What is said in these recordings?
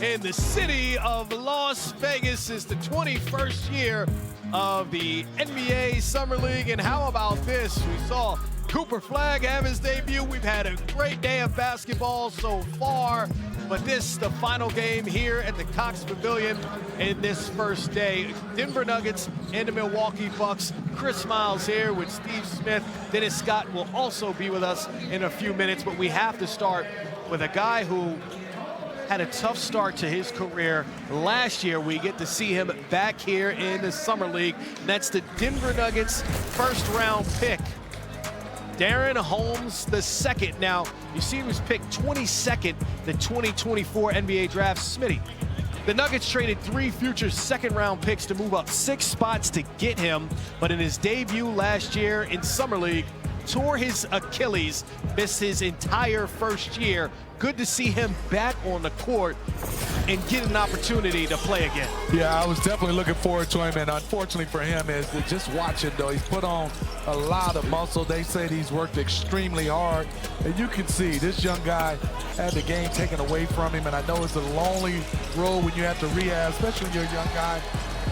in the city of Las Vegas. It's the 21st year of the NBA Summer League. And how about this? We saw Cooper Flagg have his debut. We've had a great day of basketball so far, but this, the final game here at the Cox Pavilion in this first day. Denver Nuggets and the Milwaukee Bucks. Chris Miles here with Steve Smith. Dennis Scott will also be with us in a few minutes, but we have to start with a guy who had a tough start to his career last year. We get to see him back here in the Summer League. That's the Denver Nuggets first-round pick, Darren Holmes II. Now, you see he was picked 22nd, the 2024 NBA Draft. Smitty, the Nuggets traded 3 future second-round picks to move up 6 spots to get him, but in his debut last year in Summer League, tore his Achilles, missed his entire first year. Good to see him back on the court and get an opportunity to play again. Yeah, I was definitely looking forward to him, and unfortunately for him is that just watching, though, he's put on a lot of muscle. They said he's worked extremely hard, and you can see this young guy had the game taken away from him, and I know it's a lonely road when you have to rehab, especially when you're a young guy,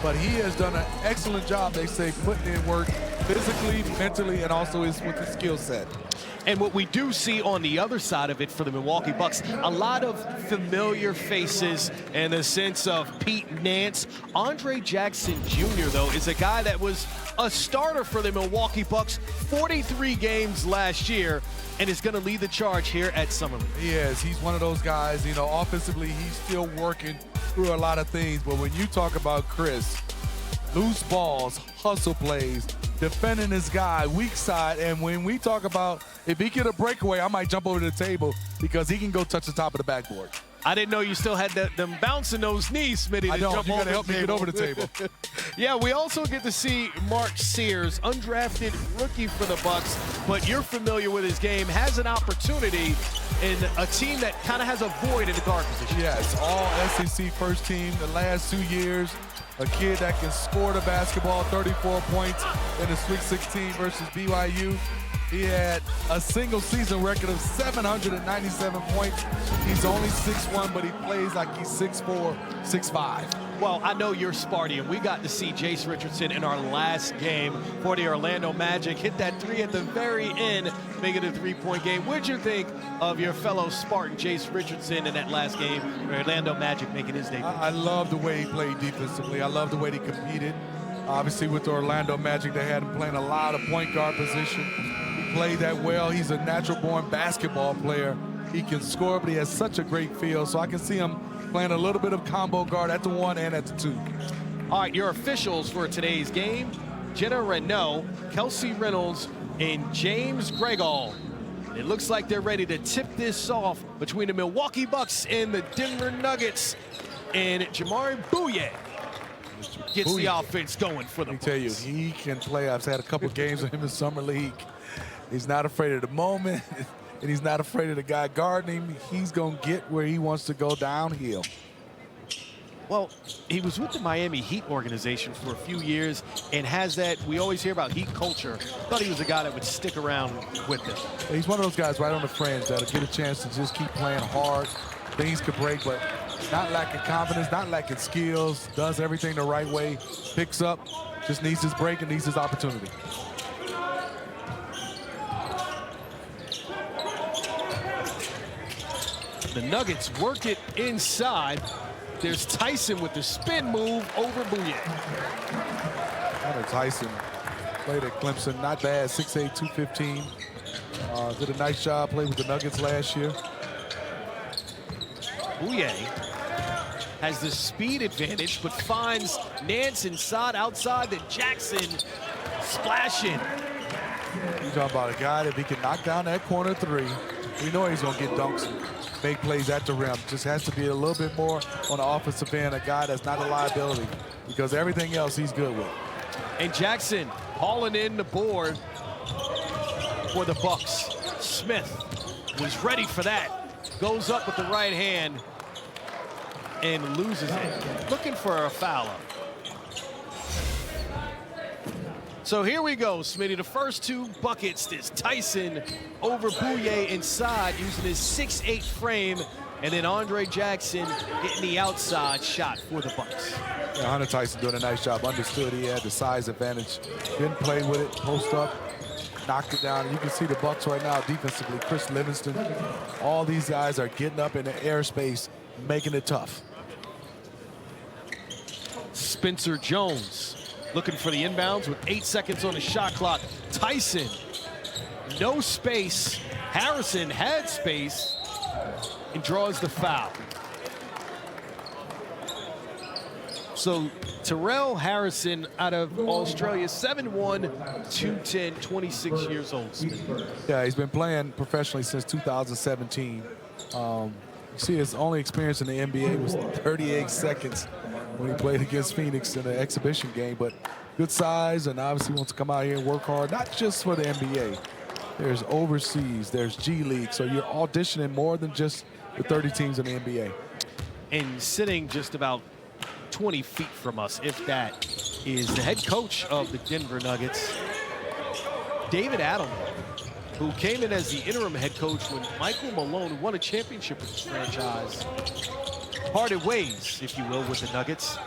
but he has done an excellent job, they say, putting in work physically, mentally, and also with his skill set. And what we do see on the other side of it for the Milwaukee Bucks, a lot of familiar faces in the sense of Pete Nance. Andre Jackson Jr., though, is a guy that was a starter for the Milwaukee Bucks 43 games last year and is going to lead the charge here at Summer League. He is. He's one of those guys, you know, offensively, he's still working through a lot of things. But when you talk about Chris, loose balls, hustle plays, defending his guy, weak side, and when we talk about if he get a breakaway, I might jump over to the table because he can go touch the top of the backboard. I didn't know you still had them bouncing those knees, Smitty. I don't. You got to help me get over the table. Yeah, we also get to see Mark Sears, undrafted rookie for the Bucks, but you're familiar with his game, has an opportunity in a team that kind of has a void in the guard position. Yes, all SEC first team the last 2 years. A kid that can score the basketball, 34 points in the Sweet 16 versus BYU. He had a single season record of 797 points. He's only 6'1", but he plays like he's 6'4", 6'5". Well, I know you're Sparty, and we got to see Jace Richardson in our last game for the Orlando Magic. Hit that 3 at the very end, make it a 3-point game. What'd you think of your fellow Spartan, Jace Richardson, in that last game, Orlando Magic making his debut? I love the way he played defensively. I love the way he competed. Obviously, with the Orlando Magic, they had him playing a lot of point guard position. He played that well. He's a natural-born basketball player. He can score, but he has such a great feel, so I can see him playing a little bit of combo guard at the 1 and at the 2. All right, your officials for today's game, Jenna Renault, Kelsey Reynolds, and James Gregall. It looks like they're ready to tip this off between the Milwaukee Bucks and the Denver Nuggets. And Jamaree Bouyea gets the offense going for the Bucks. Let me tell you, he can play. I've had a couple games with him in Summer League. He's not afraid of the moment. And he's not afraid of the guy guarding him. He's going to get where he wants to go downhill. Well, he was with the Miami Heat organization for a few years and has that, we always hear about Heat culture. Thought he was a guy that would stick around with them. He's one of those guys right on the fringe that'll get a chance to just keep playing hard. Things could break, but not lacking confidence, not lacking skills, does everything the right way, picks up, just needs his break and needs his opportunity. The Nuggets work it inside. There's Tyson with the spin move over Bouyea. Hunter Tyson played at Clemson, not bad, 6'8", 215. Did a nice job, played with the Nuggets last year. Bouyea has the speed advantage, but finds Nance inside, outside, then Jackson splashing. You're talking about a guy that if he can knock down that corner 3, we know he's going to get dunks and make plays at the rim. Just has to be a little bit more on the offensive end, a guy that's not a liability, because everything else he's good with. And Jackson hauling in the board for the Bucks. Smith was ready for that. Goes up with the right hand and loses it. Looking for a foul. So here we go, Smitty. The first 2 buckets is Tyson over Bouyea inside, using his 6'8" frame And then Andre Jackson hitting the outside shot for the Bucks. Yeah, Hunter Tyson doing a nice job. Understood he had the size advantage. Didn't play with it, post up, knocked it down. And you can see the Bucks right now defensively. Chris Livingston, all these guys are getting up in the airspace, making it tough. Spencer Jones looking for the inbounds with 8 seconds on the shot clock. Tyson, no space. Harrison had space and draws the foul. So Tyrell Harrison out of Australia, 7'1", 210, 26 years old. Yeah, he's been playing professionally since 2017. You see his only experience in the NBA was 38 seconds when he played against Phoenix in an exhibition game, but good size and obviously wants to come out here and work hard, not just for the NBA. There's overseas, there's G League, so you're auditioning more than just the 30 teams in the NBA. And sitting just about 20 feet from us, if that, is the head coach of the Denver Nuggets, David Adelman, who came in as the interim head coach when Michael Malone, who won a championship with the franchise, parted ways, if you will, with the Nuggets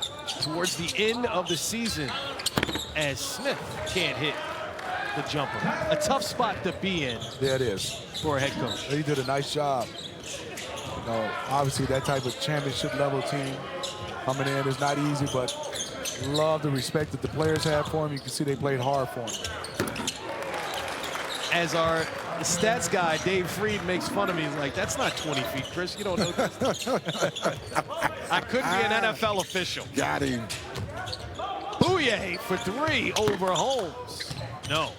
towards the end of the season as Smith can't hit the jumper. A tough spot to be in. There it is. For a head coach. He did a nice job. You know, obviously that type of championship level team coming in is not easy, but love the respect that the players have for him. You can see they played hard for him. As our stats guy, Dave Freed, makes fun of me, he's like, that's not 20 feet, Chris. You don't know this. I could be an NFL official. Got him. Bouye for 3 over Holmes. No.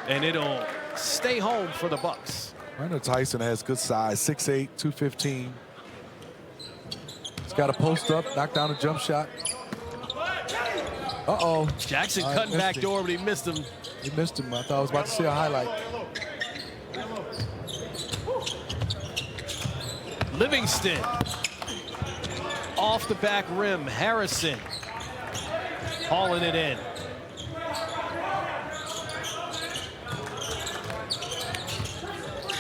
And it'll stay home for the Bucks. Hunter Tyson has good size, 6'8", 215. He's got a post up, knock down a jump shot. Uh-oh. Jackson cutting back door, but he missed him. He missed him. I thought I was about to see a highlight. Livingston. Off the back rim, Harrison. Hauling it in.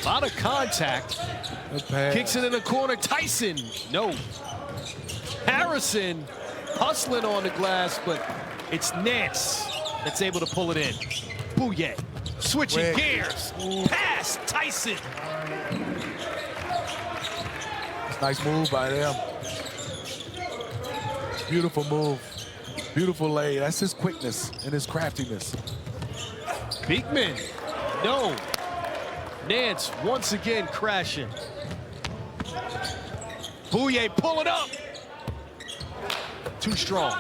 A lot of contact. Kicks it in the corner. Tyson, no. Harrison hustling on the glass, but it's Nance that's able to pull it in. Bouye switching gears. Pass, Tyson. Nice move by them. Beautiful move. Beautiful lay. That's his quickness and his craftiness. Beekman, no. Nance once again crashing. Bouye pull it up. Too strong.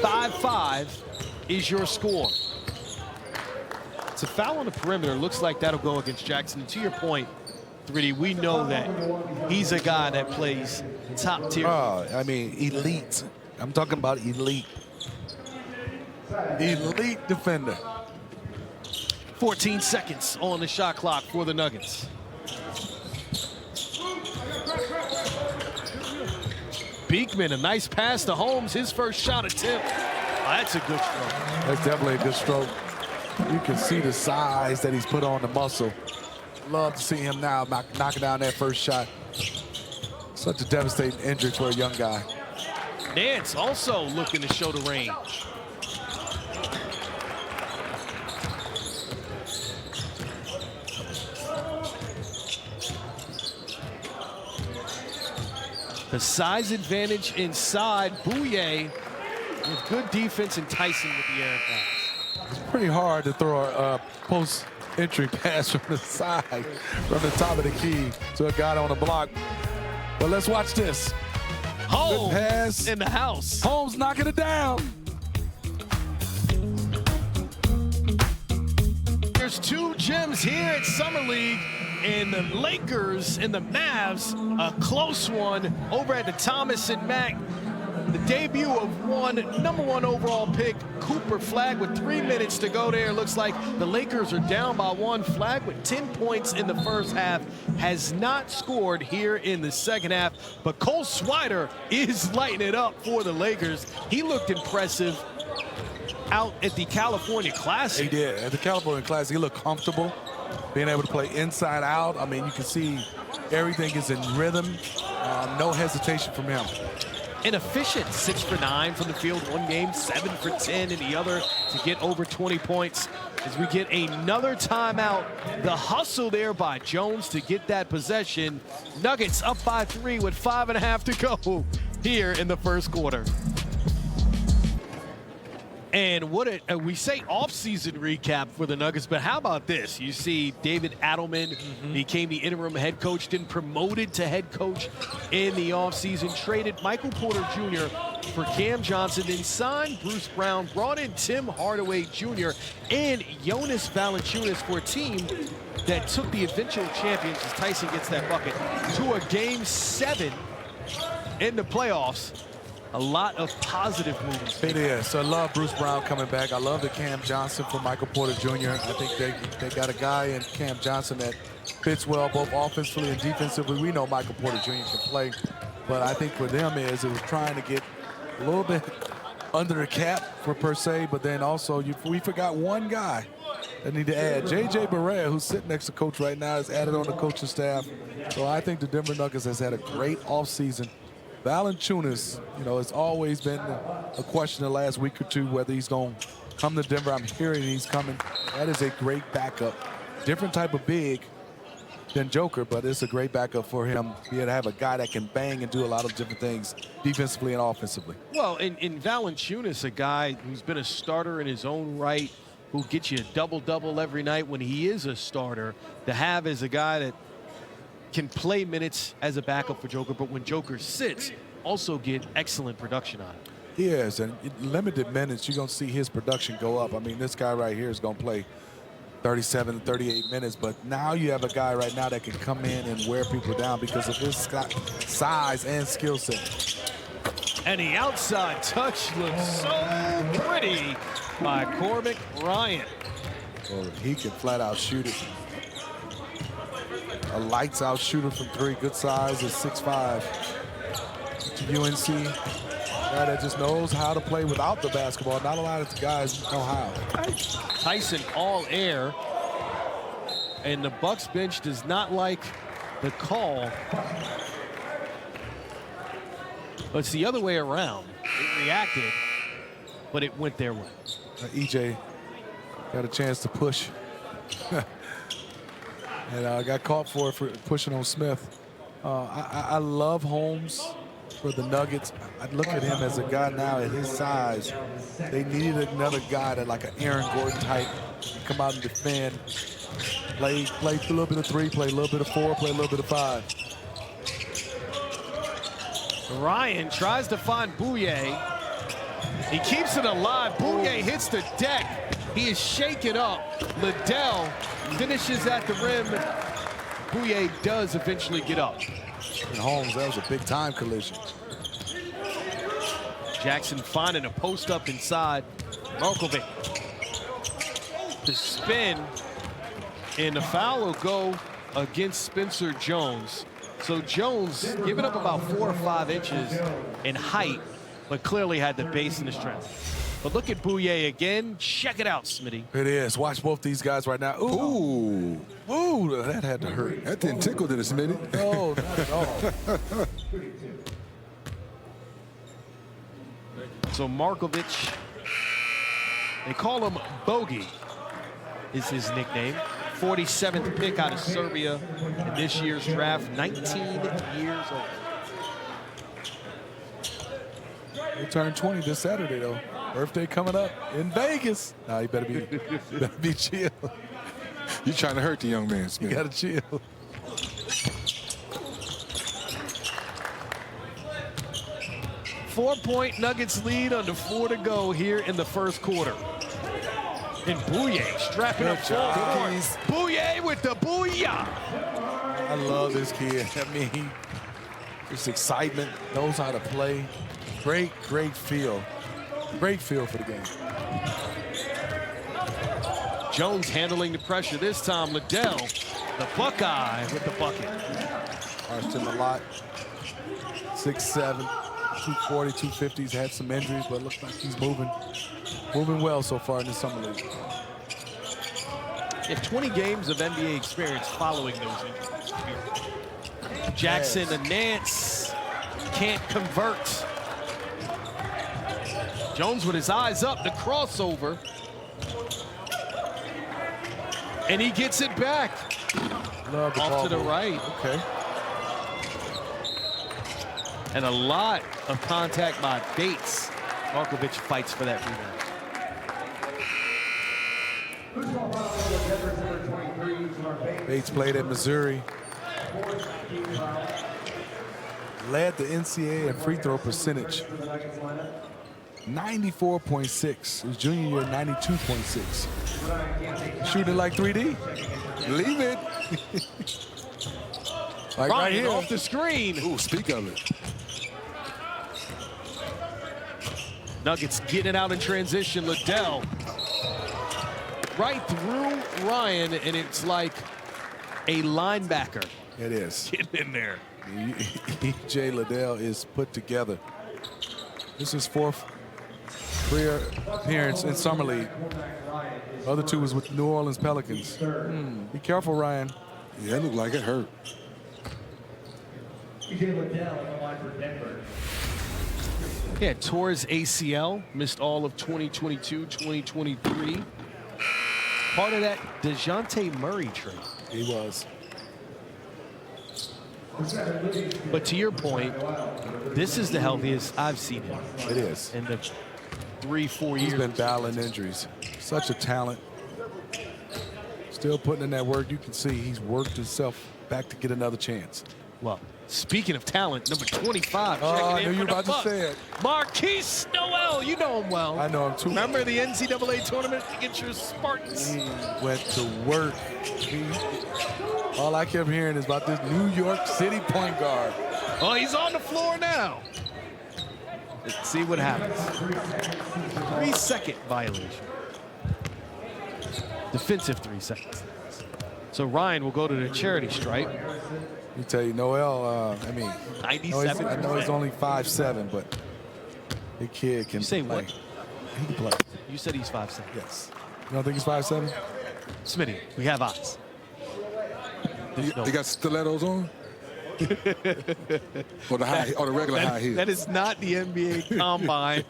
5-5 is your score. It's a foul on the perimeter. Looks like that'll go against Jackson. And to your point, 3D, we know that he's a guy that plays top tier. I mean, elite. I'm talking about elite. Elite defender. 14 seconds on the shot clock for the Nuggets. Beekman, a nice pass to Holmes. His first shot attempt. Oh, that's a good stroke. That's definitely a good stroke. You can see the size that he's put on the muscle. Love to see him now knocking down that first shot. Such a devastating injury for a young guy. Nance also looking to show the range. The size advantage inside. Bouye with good defense and Tyson with the air pass. It's pretty hard to throw a post entry pass from the side, from the top of the key to a guy on the block. But let's watch this. Holmes good pass in the house. Holmes knocking it down. There's 2 gems here at Summer League. And the Lakers and the Mavs, a close one over at the Thomas and Mack. The debut of number 1 overall pick, Cooper Flagg, with 3 minutes to go there. Looks like the Lakers are down by 1. Flagg with 10 points in the first half, has not scored here in the second half. But Cole Swider is lighting it up for the Lakers. He looked impressive out at the California Classic. He did. At the California Classic, he looked comfortable, being able to play inside out. I mean, you can see everything is in rhythm. No hesitation from him. And efficient, 6 for 9 from the field, one game, 7 for 10 in the other to get over 20 points. As we get another timeout, the hustle there by Jones to get that possession. Nuggets up by 3 with 5.5 to go here in the first quarter. And what we say off-season recap for the Nuggets, but how about this? You see David Adelman became the interim head coach, then promoted to head coach in the offseason, traded Michael Porter Jr. for Cam Johnson, then signed Bruce Brown, brought in Tim Hardaway Jr. and Jonas Valanciunas for a team that took the eventual champions, as Tyson gets that bucket, to a Game 7 in the playoffs. A lot of positive moves. It is. So I love Bruce Brown coming back. I love the Cam Johnson for Michael Porter Jr. I think they got a guy in Cam Johnson that fits well both offensively and defensively. We know Michael Porter Jr. can play, but I think for them it was trying to get a little bit under the cap for per se, but then also we forgot one guy that need to add. J.J. Barea, who's sitting next to coach right now, is added on the coaching staff. So I think the Denver Nuggets has had a great offseason. Valanciunas, you know, it's always been a question the last week or two whether he's going to come to Denver. I'm hearing he's coming. That is a great backup. Different type of big than Joker, but it's a great backup for him. Be able to have a guy that can bang and do a lot of different things defensively and offensively. Well, in Valanciunas, a guy who's been a starter in his own right, who gets you a double-double every night when he is a starter, to have as a guy that can play minutes as a backup for Joker, but when Joker sits, also get excellent production on it. He is, and limited minutes, you're going to see his production go up. I mean, this guy right here is going to play 37, 38 minutes, but now you have a guy right now that can come in and wear people down because of his size and skill set. And the outside touch looks so pretty by Cormac Ryan. Well, he can flat out shoot it. A lights out shooter from 3, good size, is 6'5". To UNC, guy that just knows how to play without the basketball. Not a lot of guys know how. Tyson all air, and the Bucks bench does not like the call. But it's the other way around. It reacted, but it went their way. EJ got a chance to push. And got caught for pushing on Smith. I love Holmes for the Nuggets. I look at him as a guy now at his size. They needed another guy that like an Aaron Gordon type, come out and defend, play a little bit of 3, play a little bit of 4, play a little bit of 5. Ryan tries to find Bouye. He keeps it alive. Bouye hits the deck. He is shaken up. Liddell finishes at the rim. Bouye does eventually get up. And Holmes, that was a big time collision. Jackson finding a post up inside. Markovic. The spin. And the foul will go against Spencer Jones. So Jones giving up about 4 or 5 inches in height, but clearly had the base and the strength. But look at Bouye again. Check it out, Smitty. It is. Watch both these guys right now. Ooh. Ooh, that had to hurt. That didn't tickle, did it, Smitty? No, not at all. So Markovic, they call him Bogey, is his nickname. 47th pick out of Serbia in this year's draft, 19 years old. He turned 20 this Saturday, though. Birthday coming up in Vegas. Nah, you better be chill. You're trying to hurt the young man, Smith. You gotta chill. Four-point Nuggets lead under 4 to go here in the first quarter. And Bouye strapping up full court. Bouye with the booyah. I love this kid. I mean, just excitement, knows how to play. Great feel. Great feel for the game. Jones handling the pressure this time. Liddell, the Buckeye with the bucket. Watched him a lot. 6'7", 240, 250. He's had some injuries, but looks like he's moving. moving well so far in the Summer League. If 20 games of NBA experience following those injuries. Jackson and Nance can't convert. Jones with his eyes up, the crossover. And he gets it back. Love the Off ball to the move. right. Okay. And a lot of contact by Bates. Markovic fights for that rebound. Bates played at Missouri. Led the NCAA in free throw percentage. 94.6. His junior year, 92.6. Shooting like 3D. Leave it. Like right Ryan here. off the screen. Ooh, speak of it. Nuggets getting it out in transition. Liddell right through Ryan, and it's like a linebacker It is. getting in there. E.J. Liddell is put together. This is his fourth career appearance in Summer League. Other two was with New Orleans Pelicans. Be careful, Ryan. Yeah, it looked like it hurt. Yeah, tore his ACL, missed all of 2022, 2023. Part of that DeJounte Murray trade. He was. But to your point, this is the healthiest I've seen him It is. in the 3-4 He's years. been battling injuries. Such a talent. Still putting in that work. You can see he's worked himself back to get another chance. Well, speaking of talent, number 25. Oh, checking I in knew you for were the about to Bucks. say it. Marquise Noel, you know him well. I know him too. Remember the NCAA tournament against your Spartans? He went to work. All I kept hearing is about this New York City point guard. Oh, he's on the floor now. Let's see what happens. 3-second violation. Defensive 3 seconds. So Ryan will go to the charity stripe. Let me tell you, Noel, I mean, 97%. I know he's only 5'7", but the kid can You say play. what? He can play. You said he's 5'7". Yes. You don't think he's 5'7"? Smitty, we have eyes. There's no- They got stilettos on? or the high, or the regular high heel. that is not the NBA combine.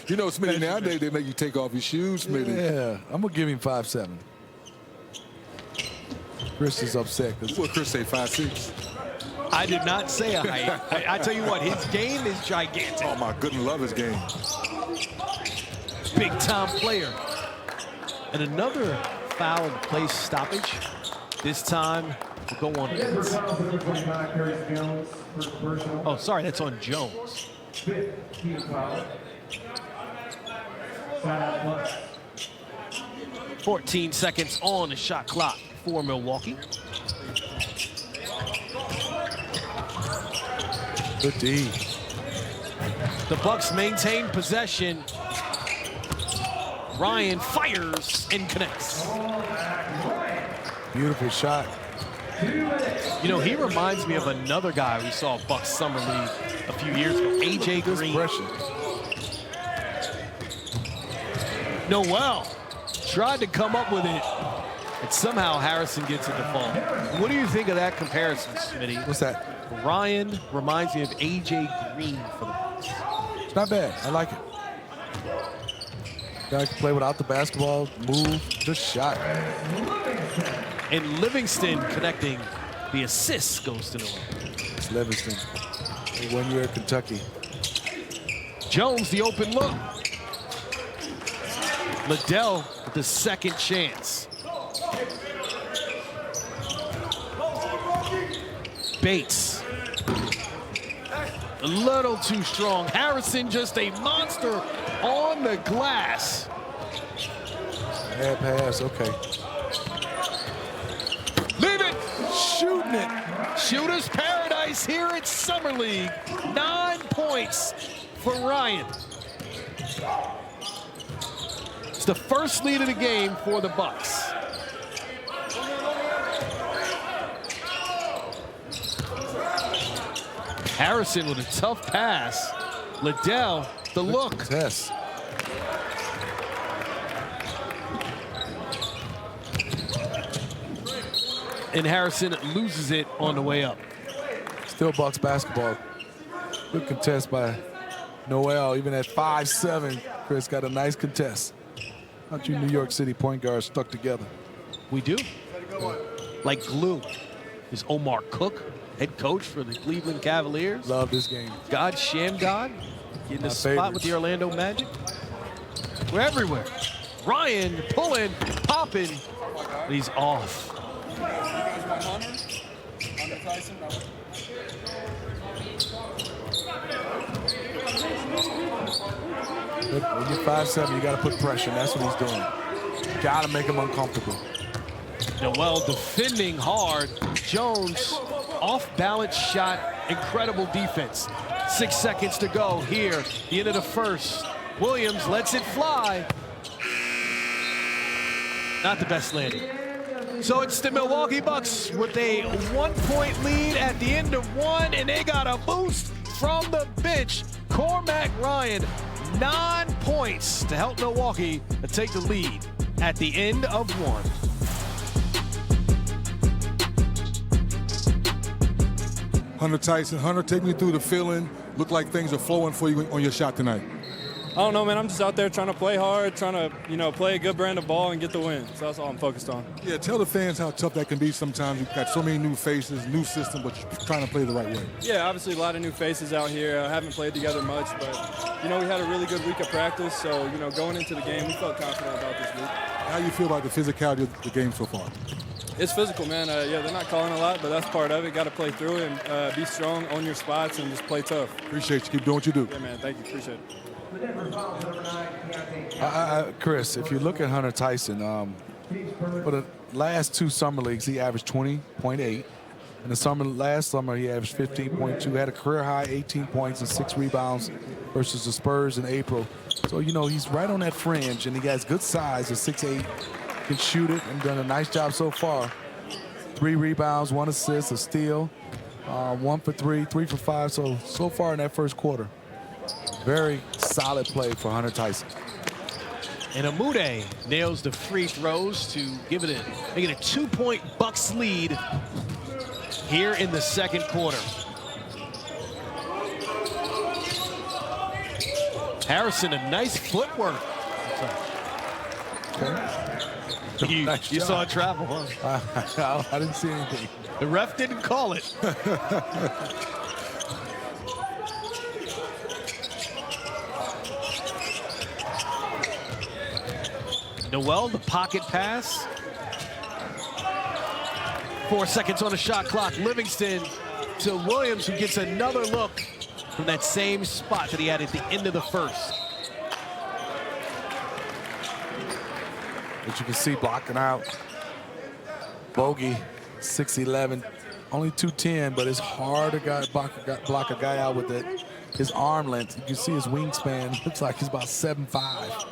You know, Smitty, nowadays they make you take off your shoes, Smitty. Yeah, I'm going to give him 5'7". Chris is upset because What Chris say, 5'6"? I did not say a height. I tell you what, his game is gigantic. Oh my goodness, love his game. Big time player. And another foul and place stoppage. This time we'll go on. Oh, sorry, that's on Jones. 14 seconds on the shot clock for Milwaukee. good D. The Bucks maintain possession. Ryan fires and connects. Beautiful shot. You know, he reminds me of another guy we saw Bucks Summer League a few years ago, AJ Good Green. pressure. Noel tried to come up with it, and somehow Harrison gets it to fall. What do you think of that comparison, Smitty? What's that? Ryan reminds me of AJ Green for the Bucks. It's not bad. I like it. Guy can play without the basketball, move, just shot. And Livingston connecting. The assist goes to Noel. It's Livingston. 1 year at Kentucky. Jones, the open look. Liddell with the second chance. Bates. A little too strong. Harrison just a monster on the glass. Bad pass, okay. Leave it. Shooting it. Shooter's paradise here at Summer League. 9 points for Ryan. It's the first lead of the game for the Bucks. Harrison with a tough pass. Liddell, the look. Test. And Harrison loses it on the way up. Still Bucks basketball. Good contest by Noel. Even at 5'7", Chris got a nice contest. Not you New York City point guards stuck together. We do. Like glue. Is Omar Cook, head coach for the Cleveland Cavaliers. Love this game. God Shamgod getting a spot with the Orlando Magic. We're everywhere. Ryan pulling, popping, but he's off. When you're 5'7", you got to put pressure, and that's what he's doing. Got to make him uncomfortable. Noel defending hard. Jones off-balance shot, incredible defense. 6 seconds to go here, the end of the first. Williams lets it fly. Not the best landing. So it's the Milwaukee Bucks with a 1-point lead at the end of one, and they got a boost from the bench. Cormac Ryan, 9 points to help Milwaukee take the lead at the end of one. Hunter Tyson. Hunter, take me through the feeling. Look like things are flowing for you on your shot tonight. I don't know, man. I'm just out there trying to play hard, trying to, play a good brand of ball and get the win. So that's all I'm focused on. Yeah, tell the fans how tough that can be sometimes. You've got so many new faces, new system, but you're trying to play the right way. Yeah, obviously a lot of new faces out here. I haven't played together much, but, we had a really good week of practice. So, going into the game, we felt confident about this week. How do you feel about the physicality of the game so far? It's physical, man. They're not calling a lot, but that's part of it. Got to play through it and be strong, own your spots, and just play tough. Appreciate you. Keep doing what you do. Yeah, man. Thank you. Appreciate it. Chris, if you look at Hunter Tyson, for the last 2 summer leagues, he averaged 20.8. In the last summer, he averaged 15.2. Had a career high 18 points and 6 rebounds versus the Spurs in April. So, he's right on that fringe, and he has good size at 6'8". Can shoot it and done a nice job so far. 3 rebounds, 1 assist, a steal, 1 for 3, 3 for 5. So far in that first quarter, very solid play for Hunter Tyson. And Amude nails the free throws to make it a 2-point Bucks lead here in the second quarter. Harrison, a nice footwork. Okay. You saw it travel, huh? I didn't see anything. The ref didn't call it. Noel, the pocket pass. 4 seconds on the shot clock. Livingston to Williams, who gets another look from that same spot that he had at the end of the first. But you can see blocking out. Bogey, 6'11", only 210, but it's hard to block a guy out with his arm length. You can see his wingspan. Looks like he's about 7'5".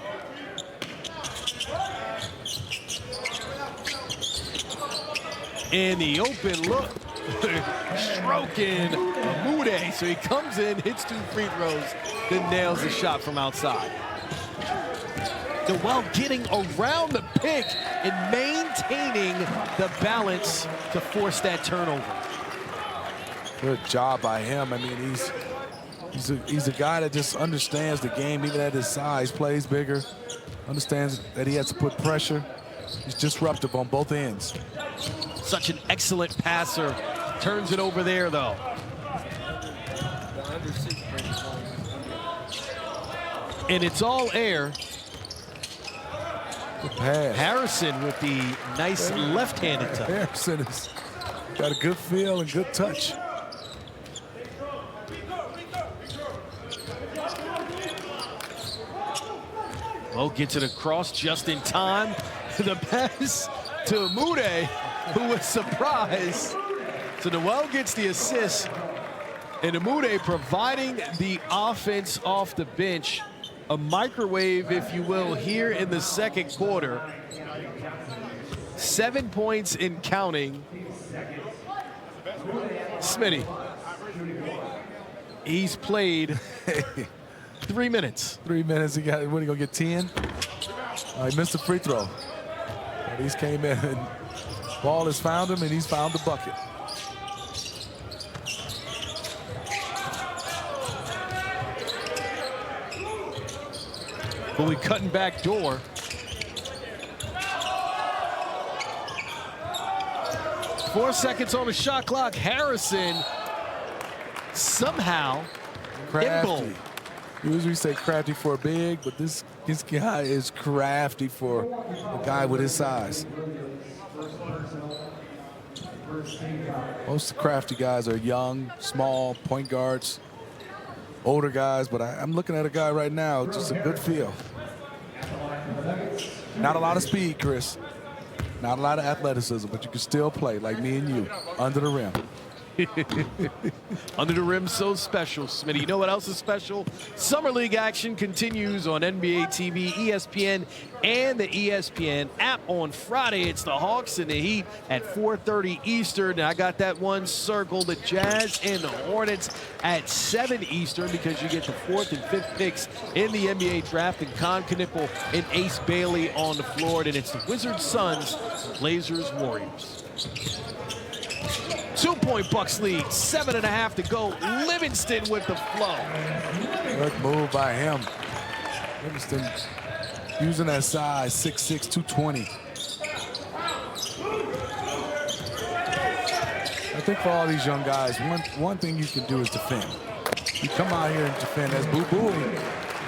In the open look, stroking Amude. So he comes in, hits 2 free throws, then nails the shot from outside. Noel getting around the pick and maintaining the balance to force that turnover. Good job by him. I mean, he's a guy that just understands the game, even at his size, plays bigger, understands that he has to put pressure. He's disruptive on both ends. Such an excellent passer. Turns it over there, though. And it's all air. Good pass. Harrison with the nice left-handed touch. Harrison has got a good feel and good touch. Mo gets it across just in time. The pass to Amude, who was surprised. So Noel gets the assist, and Amude providing the offense off the bench. A microwave, if you will, here in the second quarter. 7 points in counting. Smitty, he's played 3 minutes. 3 minutes, he got, what, he gonna get 10? He missed the free throw. But he's came in and Ball has found him, and he's found the bucket. Bowie cutting back door. Four seconds on the shot clock. Harrison somehow Crafty. Usually we say crafty for a big, but this guy is crafty for a guy with his size. Most of the crafty guys are young, small, point guards, older guys, but I'm looking at a guy right now, just a good feel. Not a lot of speed, Chris. Not a lot of athleticism, but you can still play like me and you, under the rim. Under the rim, so special, Smitty. You know what else is special? Summer League action continues on NBA TV, ESPN, and the ESPN app on Friday. It's the Hawks and the Heat at 4:30 Eastern. And I got that one circled. The Jazz and the Hornets at 7 Eastern, because you get the 4th and 5th picks in the NBA draft, and Con Knipple and Ace Bailey on the floor. And it's the Wizards, Suns, Blazers, Warriors. 2-point Bucks lead, 7.5 to go. Livingston with the flow. Good move by him. Livingston using that size, 6'6", 220. I think for all these young guys, one thing you can do is defend. You come out here and defend. That's Boo Buie.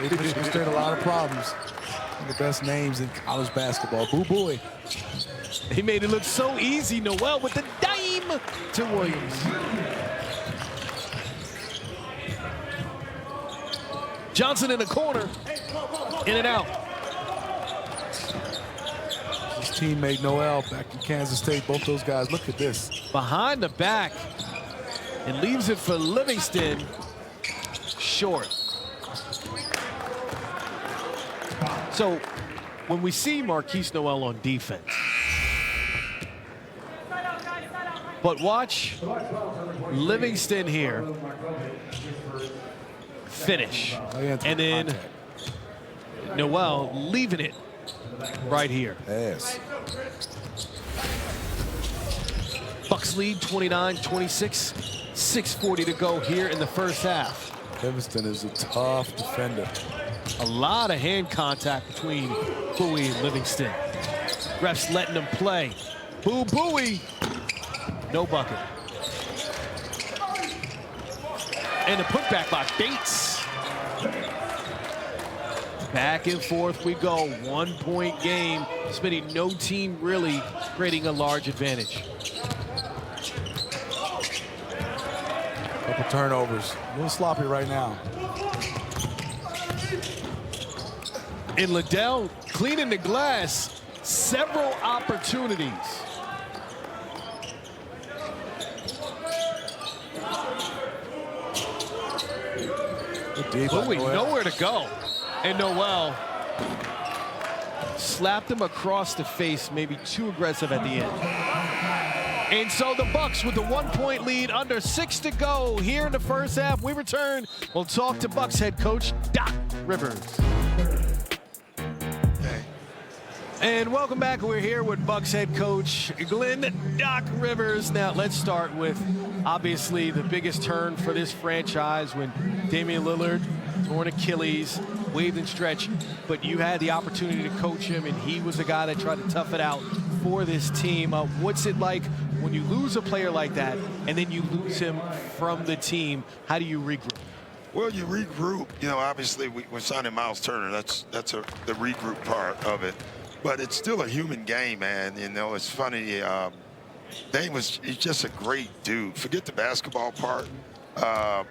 They create a lot of problems. One of the best names in college basketball, Boo Buie. He made it look so easy. Noel with the dime to Williams. Johnson in the corner, in and out. His teammate Noel back in Kansas State, both those guys, look at this. Behind the back, and leaves it for Livingston, short. So when we see Marquise Noel on defense, but watch Livingston here finish, and then Noel leaving it right here. Yes. Bucks lead 29-26, 6:40 to go here in the first half. Livingston is a tough defender. A lot of hand contact between Buie and Livingston. Refs letting them play. Boo Buie, no bucket. And the putback by Bates. Back and forth we go, 1-point game. Smitty, no team really creating a large advantage. Couple turnovers, a little sloppy right now. And Liddell cleaning the glass, several opportunities. Buie nowhere to go. And Noel slapped him across the face, maybe too aggressive at the end. And so the Bucks with the 1-point lead, under 6 to go here in the first half. We return. We'll talk to Bucks head coach Doc Rivers. And welcome back. We're here with Bucks head coach Glenn Doc Rivers. Now let's start with obviously the biggest turn for this franchise when Damian Lillard torn Achilles, waved and stretched, but you had the opportunity to coach him, and he was the guy that tried to tough it out for this team. What's it like when you lose a player like that and then you lose him from the team? How do you regroup? Well, you regroup. You know, obviously we're signing Miles Turner. That's the regroup part of it. But it's still a human game, man. You know, it's funny. He's just a great dude. Forget the basketball part.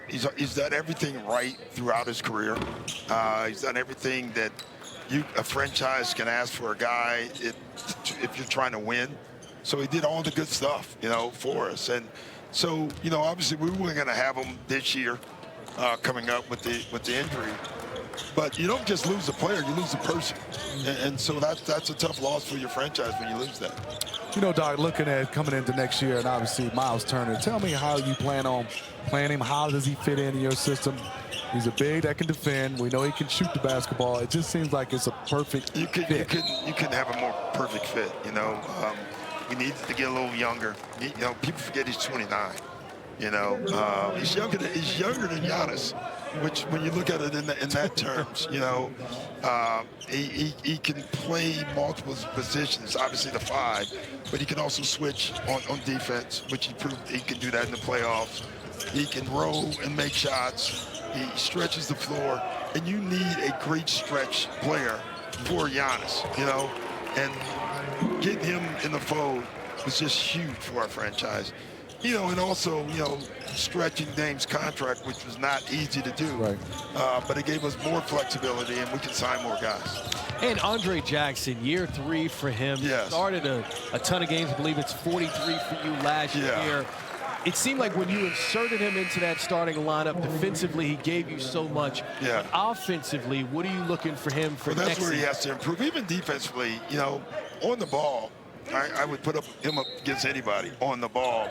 He's done everything right throughout his career. He's done everything that a franchise can ask for a guy if you're trying to win. So he did all the good stuff, you know, for us. And so, you know, obviously we were going to have him this year coming up with the injury. But you don't just lose a player, you lose a person. And so that's a tough loss for your franchise when you lose that. You know, Doc, looking at coming into next year and obviously Miles Turner, tell me how you plan on playing him. How does he fit in your system? He's a big that can defend. We know he can shoot the basketball. It just seems like it's a perfect fit. You can have a more perfect fit, you know. We needed to get a little younger. You know, people forget he's 29. You know, he's younger than Giannis, which when you look at it in that terms, you know, he can play multiple positions, obviously the 5, but he can also switch on defense, which he proved he can do that in the playoffs. He can roll and make shots. He stretches the floor, and you need a great stretch player for Giannis, you know, and getting him in the fold was just huge for our franchise. You know, and also, you know, stretching Dame's contract, which was not easy to do. Right. But it gave us more flexibility, and we can sign more guys. And Andre Jackson, year 3 for him. Yes. Started a ton of games. I believe it's 43 for you last year. It seemed like when you inserted him into that starting lineup, defensively, he gave you so much. Yeah. But offensively, what are you looking for him for Well, that's next where he season? has to improve. Even defensively, you know, on the ball, I would put him up against anybody on the ball.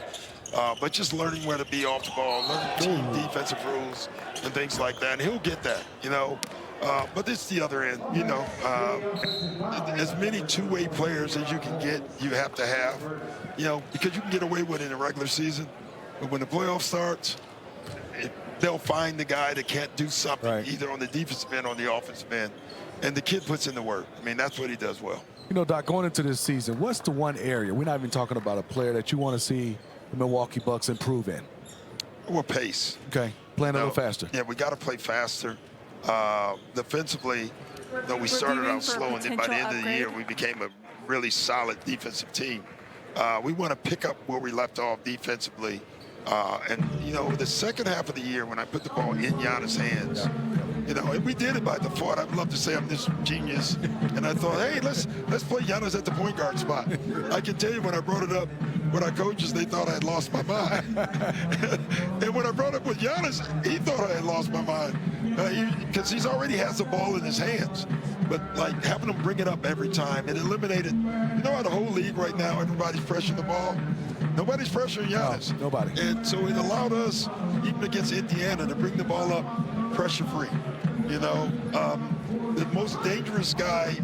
But just learning where to be off the ball, learning team defensive rules and things like that. And he'll get that, you know. But it's the other end, you know. As many two-way players as you can get, you have to have, you know, because you can get away with it in a regular season. But when the playoff starts, they'll find the guy that can't do something, either on the defensive end or on the offensive end. And the kid puts in the work. I mean, that's what he does well. You know, Doc, going into this season, what's the one area, we're not even talking about a player that you want to see the Milwaukee Bucks improve in? Well, pace. Okay, playing a little faster. Yeah, we got to play faster. Defensively, though we started out slow, and then by the end of the year, we became a really solid defensive team. We want to pick up where we left off defensively. And, you know, the second half of the year, when I put the ball in Giannis' hands, you know, and we did it by default. I'd love to say I'm this genius. And I thought, hey, let's play Giannis at the point guard spot. I can tell you when I brought it up with our coaches, they thought I had lost my mind. And when I brought it up with Giannis, he thought I had lost my mind. Because he's already has the ball in his hands. But, like, having him bring it up every time, it eliminated, you know how the whole league right now, everybody's pressuring the ball? Nobody's pressuring Giannis. No, nobody. And so it allowed us, even against Indiana, to bring the ball up pressure-free. You know, the most dangerous guy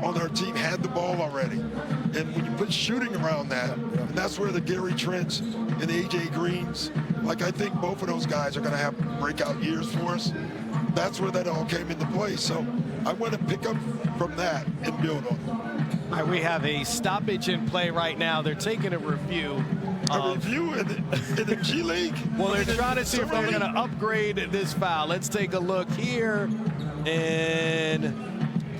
on our team had the ball already. And when you put shooting around that, and that's where the Gary Trents and the A.J. Greens, like I think both of those guys are going to have breakout years for us. That's where that all came into play. So I want to pick up from that and build on it. All right, we have a stoppage in play right now. They're taking a review. A review in the G League? Well, they're trying to see if they're going to upgrade this foul. Let's take a look here. And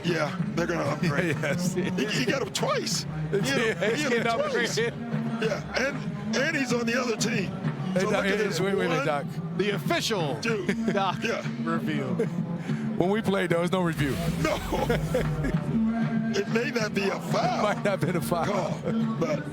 yeah, they're going to upgrade. Yes. He got him twice. He's getting upgraded. Yeah, and he's on the other team. So look at this. Wait a minute, Doc. The official Doc review. When we played, there was no review. No. It may not be a foul. It might not have been a foul. Call, but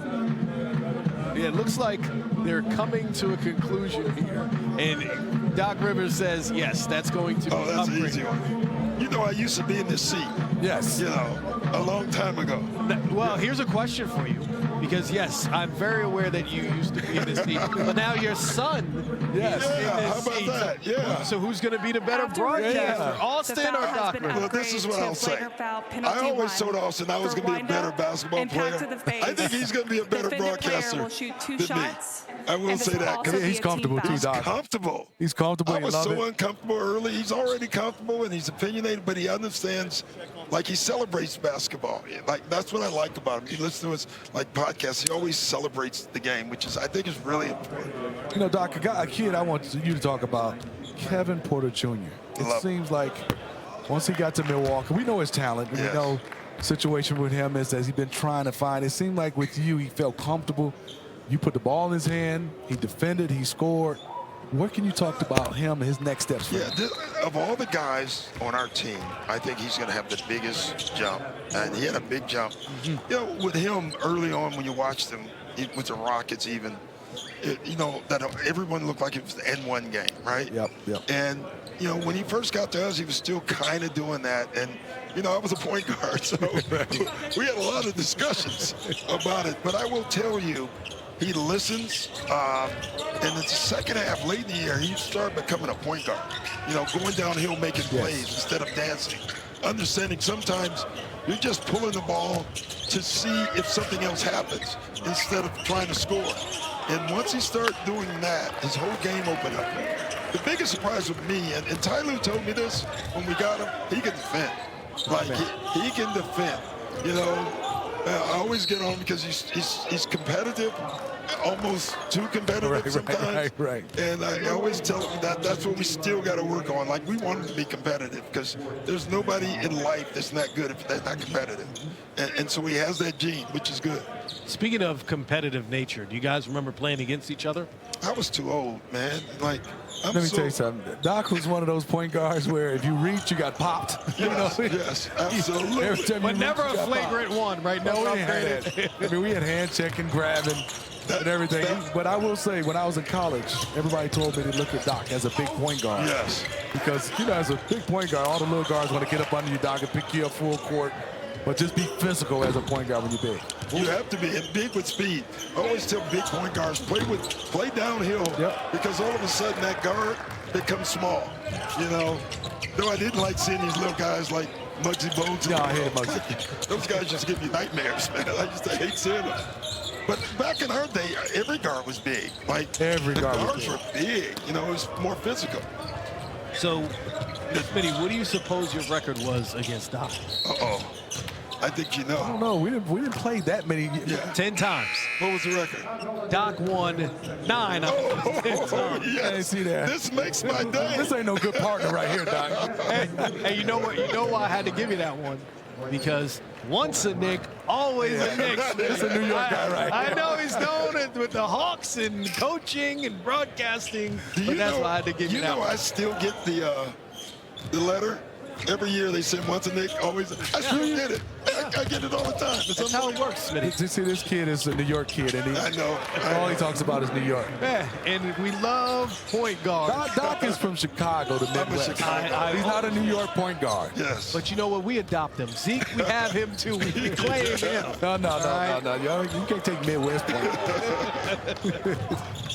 yeah, it looks like they're coming to a conclusion here. And Doc Rivers says, yes, that's going to be that's an upgraded. easy one. You know, I used to be in this seat. Yes. You know, a long time ago. Well, here's a question for you. Because, yes, I'm very aware that you used to be in this seat. But now your son is Yeah, in this how about seat. that? Yeah. So who's going to be the better broadcaster, Austin or Doc Rivers? Well, this is what I'll say. I always told Austin I was going to be a better basketball player. I think he's going to be a better broadcaster than me. I will say that. He's comfortable too, Doc. Comfortable. He's comfortable. I You was love so it. uncomfortable early. He's already comfortable and he's opinionated, but he understands. Like, he celebrates basketball. Like, that's what I like about him. He listens to his like podcasts. He always celebrates the game, which is I think is really important. You know, Doc, a kid I want you to talk about, Kevin Porter Jr. It seems like once he got to Milwaukee, we know his talent. Yes. We know the situation with him is that he's been trying to find. It seemed like with you, he felt comfortable. You put the ball in his hand. He defended. He scored. What can you talk about him and his next steps? Of all the guys on our team, I think he's going to have the biggest jump. And he had a big jump. You know, with him early on when you watched him, with the Rockets even, you know, that everyone looked like it was the N1 game, right? Yep. And, you know, when he first got to us, he was still kind of doing that. And, you know, I was a point guard, so we had a lot of discussions about it. But I will tell you, he listens, and it's the second half, late in the year, he started becoming a point guard. You know, going downhill, making plays instead of dancing. Understanding sometimes You're just pulling the ball to see if something else happens instead of trying to score. And once he started doing that, his whole game opened up. The biggest surprise with me, and Tyler told me this when we got him, he can defend. Like, he can defend. You know, I always get on him because he's competitive, almost too competitive sometimes. Right. And I always tell him that that's what we still got to work on. Like, we want him to be competitive because there's nobody in life that's not good if they're not competitive. And so he has that gene, which is good. Speaking of competitive nature, do you guys remember playing against each other? I was too old, man. Like, Let me tell you something. Doc was one of those point guards where if you reach, you got popped. Yes, yes, absolutely. Every time But you never reach, a you got flagrant popped. one, right? No we had upgraded. that. I mean, we had hand checking, grabbing, and everything. But I will say, when I was in college, everybody told me to look at Doc as a big point guard. Yes. Because, you know, as a big point guard, all the little guards want to get up under you, Doc, and pick you up full court. But just be physical as a point guard when you're big. You have to be, and big with speed. I always tell big point guards, play downhill, because all of a sudden that guard becomes small. You know, though I didn't like seeing these little guys like Muggsy Bogues. No, I hate Muggsy. Those guys just give me nightmares, man. I hate seeing them. But back in our day, every guard was big. Like, Every the guard was guards big. were big. You know, it was more physical. So, Smitty, what do you suppose your record was against Doc? Uh-oh. I think you I know. don't know. We didn't play that many. Yeah. 10 times. What was the record? Doc won 9 of those 10 times. I Yes. didn't see that. This makes my day. This ain't no good partner right here, Doc. Hey, you know what? You know why I had to give you that one? Because once a Knick, always a Knick. This a New York guy right I here. know he's known with the Hawks and coaching and broadcasting, Do but you that's know, why I had to give you that know, one. I still get the letter. Every year they send once a Knick, always. I still get it. I get it all the time. It's That's how it unbelievable. works, Smitty. You see, this kid is a New York kid, and I know. all he talks about is New York. Yeah, and we love point guards. Doc is from Chicago, the I'm a Midwest. Chicago. He's not a New York point guard. Yes. But you know what? We adopt him. Zeke, we have him too. We claim him. No. You can't take Midwest point.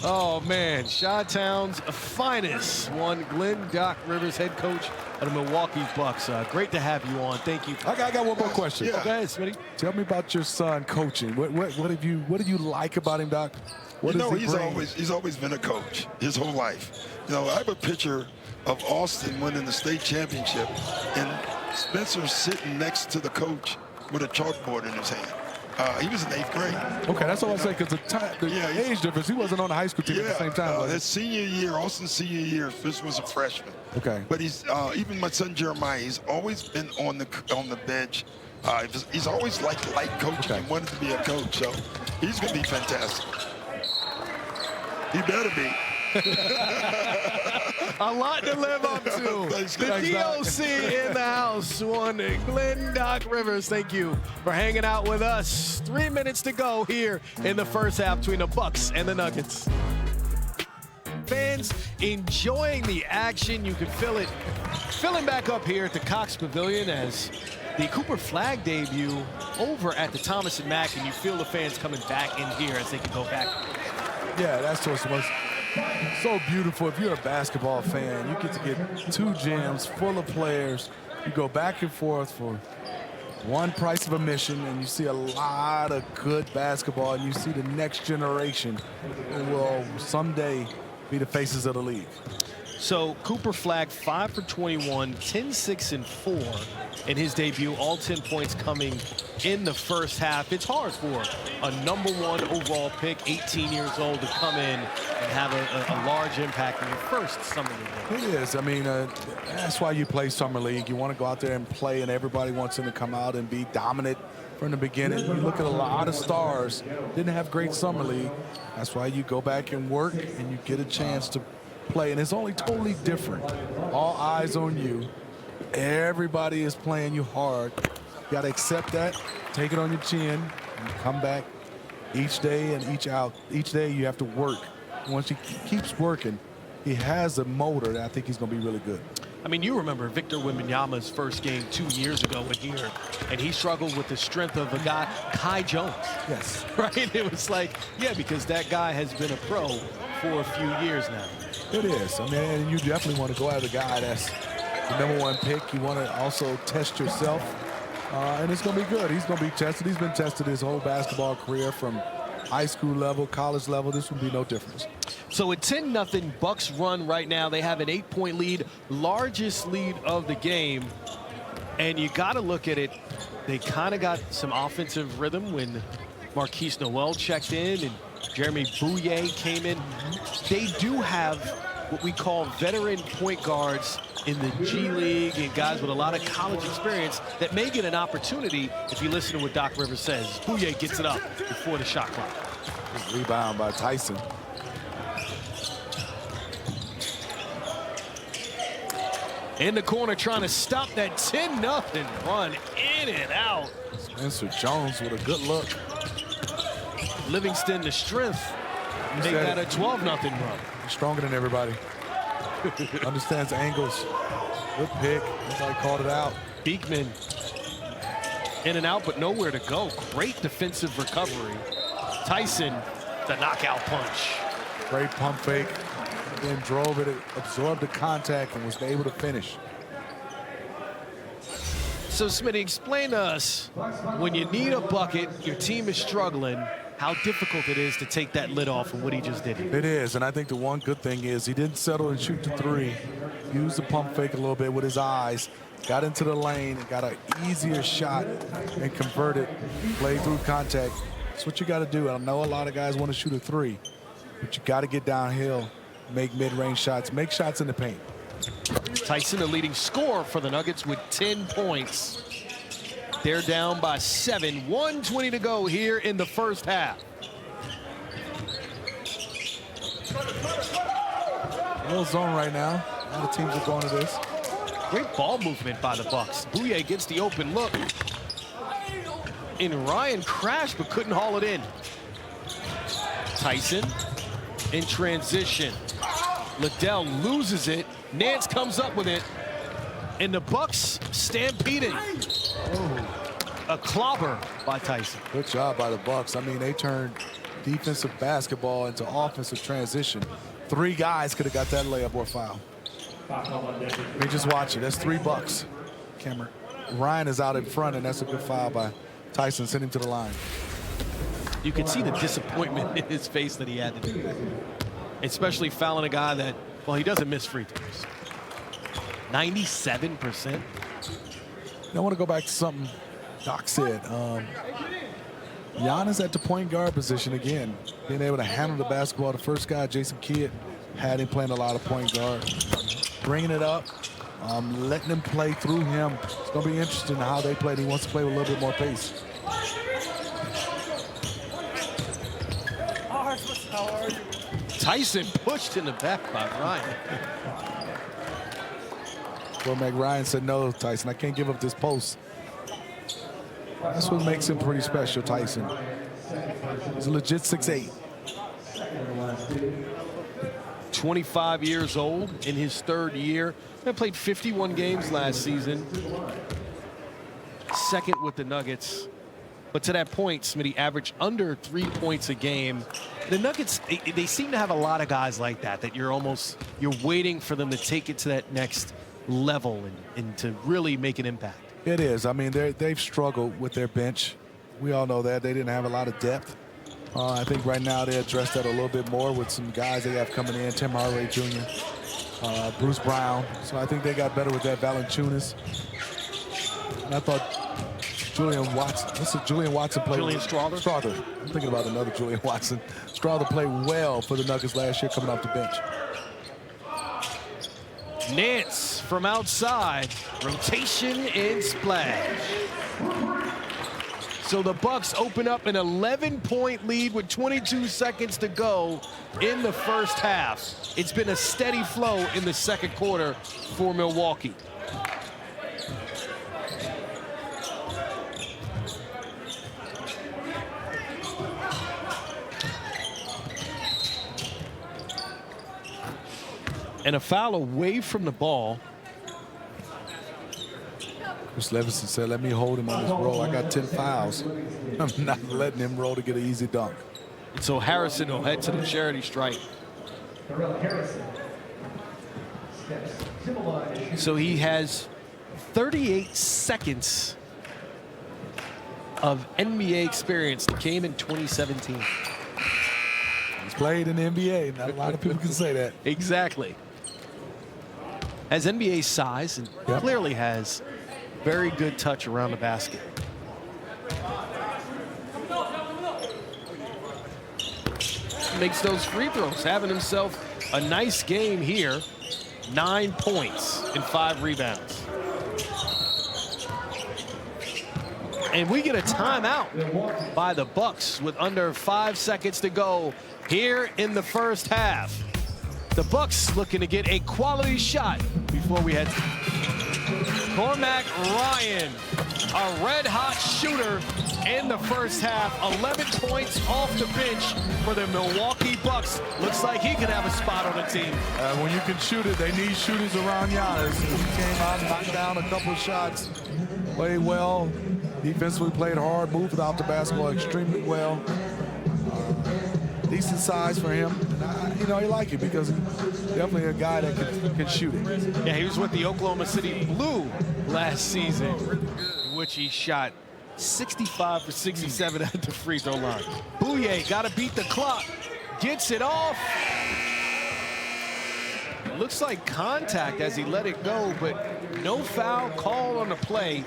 Oh, man. Chi-Town's finest one, Glenn Doc Rivers, head coach of the Milwaukee Bucks. Great to have you on. Thank you. I got one more question. Yeah. Go ahead, Smitty. Tell me about your son coaching. What do you like about him, Doc? What You know, does he bring? he's always been a coach his whole life. You know, I have a picture of Austin winning the state championship, and Spencer sitting next to the coach with a chalkboard in his hand. He was in 8th grade. Okay, that's all I say, because the Yeah, he's- age difference, he wasn't on the high school team at the same time. was he? his senior year, Austin's senior year, Fitz was a freshman. Okay. But he's even my son Jeremiah. He's always been on the bench. He's always liked light coaching Okay. and wanted to be a coach. So he's going to be fantastic. He better be. A lot to live up to. Thanks, The guys. DOC in the house. One Glenn Doc Rivers. Thank you for hanging out with us. 3 minutes to go here in the first half between the Bucks and the Nuggets. Fans enjoying the action. You can feel it filling back up here at the Cox Pavilion as the Cooper Flag debut over at the Thomas and Mack, and you feel the fans coming back in here as they can go back. Yeah, that's what's so beautiful. If you're a basketball fan, you get to get 2 gyms full of players. You go back and forth for one price of admission, and you see a lot of good basketball, and you see the next generation who will someday be the faces of the league. So Cooper Flag 5 for 21, 10, 6, and 4 in his debut. All 10 points coming in the first half. It's hard for a #1 overall pick, 18 years old, to come in and have a large impact in your first summer league. It is. I mean, that's why you play summer league. You want to go out there and play, and everybody wants him to come out and be dominant from the beginning. You look at a lot of stars didn't have great summer league. That's why you go back and work, and you get a chance to play, and it's only totally different. All eyes on you. Everybody is playing you hard. You got to accept that, take it on your chin, and come back each day and each day you have to work. Once he keeps working, he has a motor that I think he's going to be really good. I mean, you remember Victor Wembanyama's first game 2 years ago in here, and he struggled with the strength of a guy, Kai Jones. Yes. Right? It was like, yeah, because that guy has been a pro for a few years now. It is. I mean, and you definitely want to go after a guy that's the #1 pick. You want to also test yourself And it's going to be good. He's going to be tested. He's been tested his whole basketball career from high school level, college level. This will be no difference. So a 10-0 Bucks run right now. They have an 8-point lead, largest lead of the game. And you got to look at it. They kind of got some offensive rhythm when Marquise Noel checked in and Jeremy Bouye came in. They do have what we call veteran point guards in the G League and guys with a lot of college experience that may get an opportunity if you listen to what Doc Rivers says. Bouye gets it up before the shot clock. Rebound by Tyson. In the corner trying to stop that 10-0 run in and out. Spencer Jones with a good look. Livingston the strength. Make that a 12-0 run. He's stronger than everybody. Understands angles. Good pick. Nobody called it out. Beekman in and out, but nowhere to go. Great defensive recovery. Tyson, the knockout punch. Great pump fake. Then drove it, absorbed the contact, and was able to finish. So, Smitty, explain to us, when you need a bucket, your team is struggling, how difficult it is to take that lid off and what he just did. It is, and I think the one good thing is he didn't settle and shoot the three. Used the pump fake a little bit with his eyes, got into the lane, and got an easier shot and converted, played through contact. That's what you got to do. I know a lot of guys want to shoot a three, but you got to get downhill, make mid-range shots, make shots in the paint. Tyson, the leading scorer for the Nuggets with 10 points. They're down by 7, 1:20 to go here in the first half. Little zone right now. A lot of teams are going to this. Great ball movement by the Bucks. Bouye gets the open look. And Ryan crashed but couldn't haul it in. Tyson in transition. Liddell loses it. Nance comes up with it. And the Bucks stampeding. A clobber by Tyson. Good job by the Bucks. I mean, they turned defensive basketball into offensive transition. 3 guys could have got that layup or foul. I mean, just watch it. That's 3 Bucks. Cameron. Ryan is out in front, and that's a good foul by Tyson. Send him to the line. You could see the disappointment in his face that he had to do that. Especially fouling a guy that, well, he doesn't miss free throws. 97%. I want to go back to something Doc said. Giannis at the point guard position again, being able to handle the basketball. The first guy, Jason Kidd, had him playing a lot of point guard. Bringing it up, letting him play through him. It's going to be interesting how they play. He wants to play with a little bit more pace. Tyson pushed in the back by Ryan. Cormac Ryan said, no, Tyson, I can't give up this post. That's what makes him pretty special, Tyson. He's a legit 6'8". 25 years old in his 3rd year. He played 51 games last season. 2nd with the Nuggets. But to that point, Smitty averaged under 3 points a game. The Nuggets, they seem to have a lot of guys like that you're waiting for them to take it to that next level and to really make an impact. It is. I mean, they've struggled with their bench. We all know that. They didn't have a lot of depth. I think right now they address that a little bit more with some guys they have coming in, Tim Hardaway Jr., Bruce Brown. So I think they got better with that. Valanciunas. And I thought Julian Watson. Julian Watson played. Julian Strawther? Strawther. I'm thinking about another Julian Watson. Strawther played well for the Nuggets last year coming off the bench. Nance from outside, rotation and splash. So the Bucks open up an 11-point lead with 22 seconds to go in the first half. It's been a steady flow in the 2nd quarter for Milwaukee. And a foul away from the ball. Chris Levinson said, let me hold him on this roll. I got 10 fouls. I'm not letting him roll to get an easy dunk. So Harrison will head to the charity stripe. So he has 38 seconds of NBA experience that came in 2017. He's played in the NBA. Not a lot of people can say that. Exactly. Has NBA size and clearly has very good touch around the basket. Makes those free throws, having himself a nice game here. 9 points and 5 rebounds. And we get a timeout by the Bucks with under 5 seconds to go here in the first half. The Bucks looking to get a quality shot before we head. Cormac Ryan, a red-hot shooter in the first half. 11 points off the bench for the Milwaukee Bucks. Looks like he could have a spot on the team. When you can shoot it, they need shooters around Giannis. He came out and knocked down a couple of shots. Played well. Defensively played hard, moved without the basketball extremely well. Decent size for him. And you like it because he's definitely a guy that can shoot it. Yeah, he was with the Oklahoma City Blue last season, in which he shot 65 for 67 at the free throw line. Bouye got to beat the clock, gets it off. Looks like contact as he let it go, but no foul called on the play.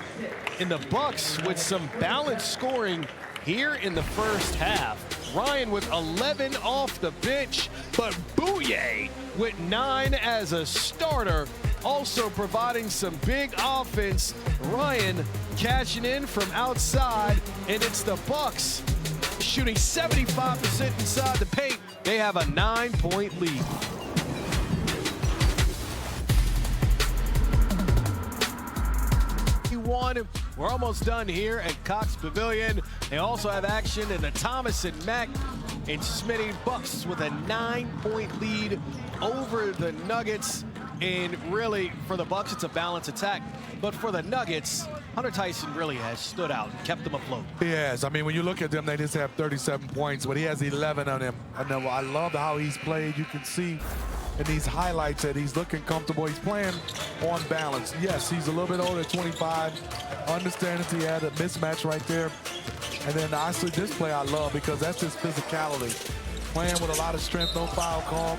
And the Bucks with some balanced scoring here in the first half. Ryan with 11 off the bench, but Bouye with 9 as a starter, also providing some big offense. Ryan cashing in from outside, and it's the Bucks shooting 75% inside the paint. They have a 9-point lead. We're almost done here at Cox Pavilion. They also have action in the Thomas and Mack and Smitty Bucks with a 9-point lead over the Nuggets. And really, for the Bucks, it's a balanced attack. But for the Nuggets, Hunter Tyson really has stood out and kept them afloat. He has. I mean, when you look at them, they just have 37 points, but he has 11 on them. And I love how he's played. You can see in these highlights that he's looking comfortable. He's playing on balance. Yes, he's a little bit older, 25. Understand that he had a mismatch right there. And then honestly, this play I love because that's his physicality. Playing with a lot of strength, no foul call.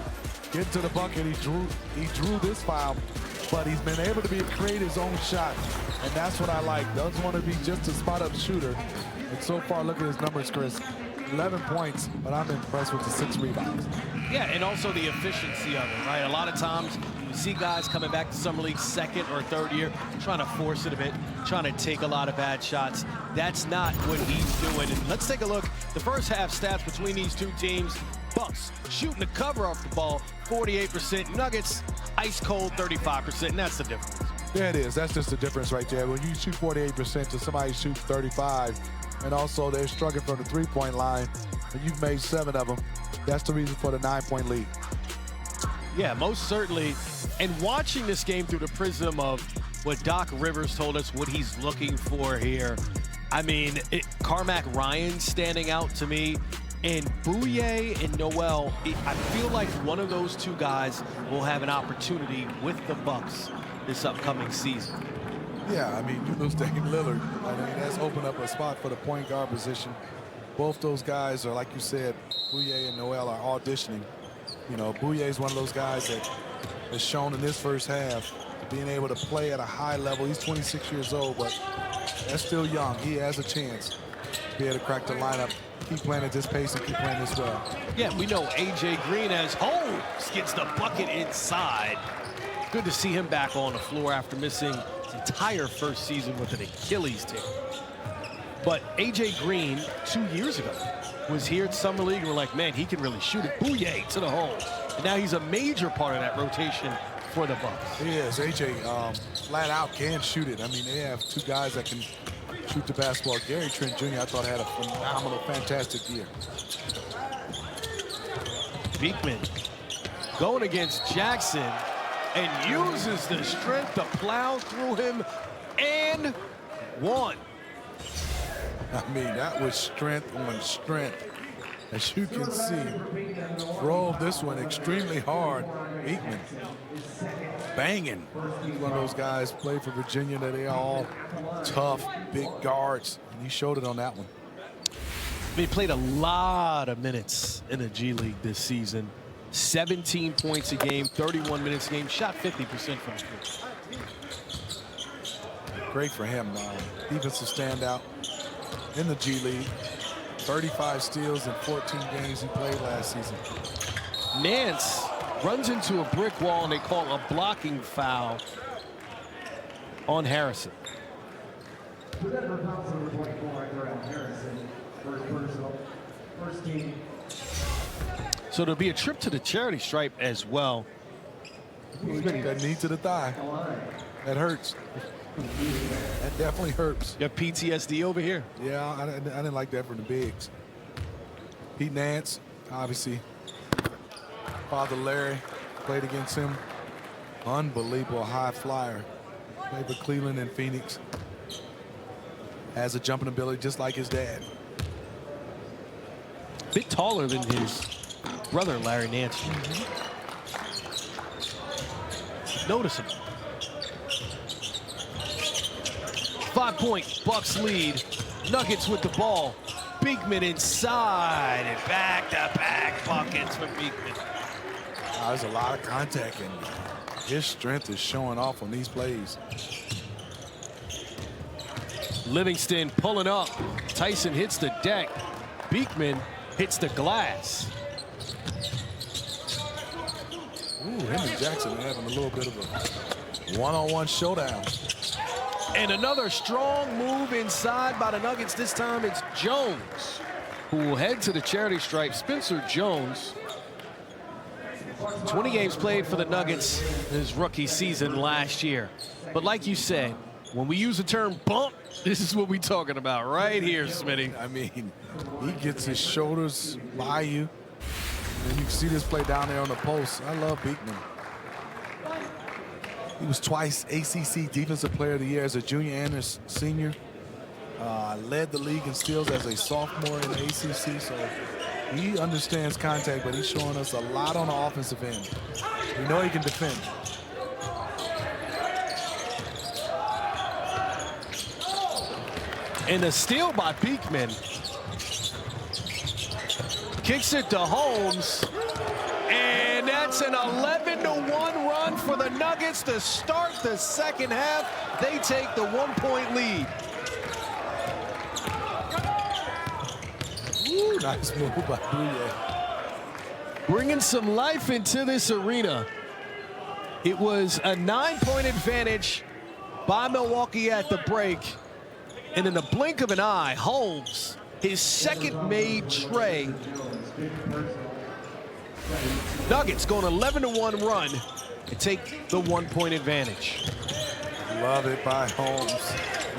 Getting to the bucket, he drew this foul, but he's been able to create his own shot. And that's what I like. Doesn't want to be just a spot-up shooter. And so far, look at his numbers, Chris. 11 points, but I'm impressed with the 6 rebounds. Yeah, and also the efficiency of it, right? A lot of times you see guys coming back to Summer League second or third year, trying to force it a bit, trying to take a lot of bad shots. That's not what he's doing. And let's take a look. The first half stats between these two teams. Bucks shooting the cover off the ball, 48%. Nuggets, ice cold, 35%, and that's the difference. Yeah, it is. That's just the difference right there. When you shoot 48% to somebody shoots 35, and also they're struggling from the three-point line, and you've made 7 of them, that's the reason for the 9-point lead. Yeah, most certainly. And watching this game through the prism of what Doc Rivers told us, what he's looking for here, I mean, Cormac Ryan standing out to me, and Bouye and Noel, I feel like one of those two guys will have an opportunity with the Bucks this upcoming season. Yeah, I mean, you lose Dame Lillard. I mean, that's opened up a spot for the point guard position. Both those guys are, like you said, Bouye and Noel are auditioning. You know, Bouye is one of those guys that has shown in this first half being able to play at a high level. He's 26 years old, but that's still young. He has a chance to be able to crack the lineup. Keep playing at this pace and keep playing this well. Yeah, we know AJ Green as Holmes gets the bucket inside. Good to see him back on the floor after missing his entire first season with an Achilles tear. But AJ Green, 2 years ago, was here at Summer League, and we're like, man, he can really shoot it. Bouye to the hole. And now he's a major part of that rotation for the Bucks. He is. AJ flat out can shoot it. I mean, they have 2 guys that can shoot the basketball. Gary Trent Jr., I thought, had a phenomenal, fantastic year. Beekman going against Jackson and uses the strength to plow through him, and one. I mean, that was strength on strength. As you can see, drove this one extremely hard. Beekman banging. He's one of those guys, played for Virginia, that they all tough, big guards, and he showed it on that one. He played a lot of minutes in the G League this season. 17 points a game, 31 minutes a game, shot 50% from the field. Great for him. Defensive standout in the G League. 35 steals in 14 games he played last season. Nance runs into a brick wall, and they call a blocking foul on Harrison. So there'll be a trip to the charity stripe as well. That knee to the thigh. That hurts. That definitely hurts. You have PTSD over here. Yeah, I didn't like that from the bigs. Pete Nance, obviously. Father Larry played against him. Unbelievable high flyer. Played for Cleveland and Phoenix. Has a jumping ability just like his dad. Bit taller than his brother, Larry Nance. Noticeable. 5-point Bucks lead. Nuggets with the ball. Beekman inside and back-to-back buckets for Beekman. There's a lot of contact, and his strength is showing off on these plays. Livingston pulling up. Tyson hits the deck. Beekman hits the glass. Ooh, him and Jackson are having a little bit of a one-on-one showdown. And another strong move inside by the Nuggets. This time it's Jones who will head to the charity stripe. Spencer Jones, 20 games played for the Nuggets in his rookie season last year. But like you said, when we use the term bump, this is what we're talking about right here, Smitty. I mean, he gets his shoulders by you. And you can see this play down there on the post. I love Beekman. He was twice ACC Defensive Player of the Year as a junior and a senior. Led the league in steals as a sophomore in the ACC. So he understands contact, but he's showing us a lot on the offensive end. We know he can defend. And a steal by Beekman. Kicks it to Holmes. And that's an 11-1 run for the Nuggets to start the second half. They take the 1-point lead. Ooh, nice move by Bouye. Bringing some life into this arena. It was a 9-point advantage by Milwaukee at the break. And in the blink of an eye, Holmes, his second made tray. Nuggets going 11-1 run and take the 1-point advantage. Love it by Holmes.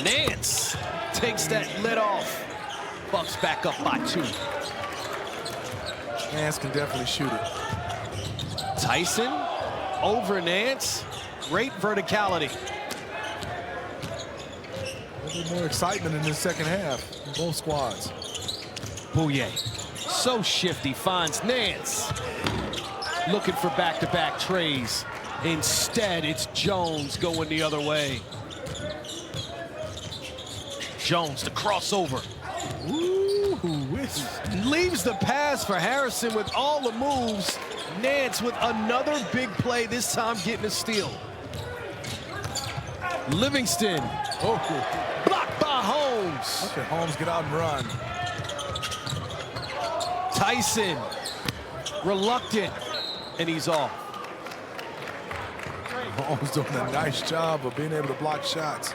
Nance takes that lid off. Bucks back up by 2. Nance can definitely shoot it. Tyson over Nance. Great verticality. A little bit more excitement in this second half in both squads. Bouye, so shifty, finds Nance. Looking for back-to-back trays. Instead, it's Jones going the other way. Jones, the crossover. Ooh, Leaves the pass for Harrison with all the moves. Nance with another big play, this time getting a steal. Livingston. oh, Blocked by Holmes. look at Holmes get out and run. Tyson, reluctant, and he's off. Holmes doing a nice job of being able to block shots.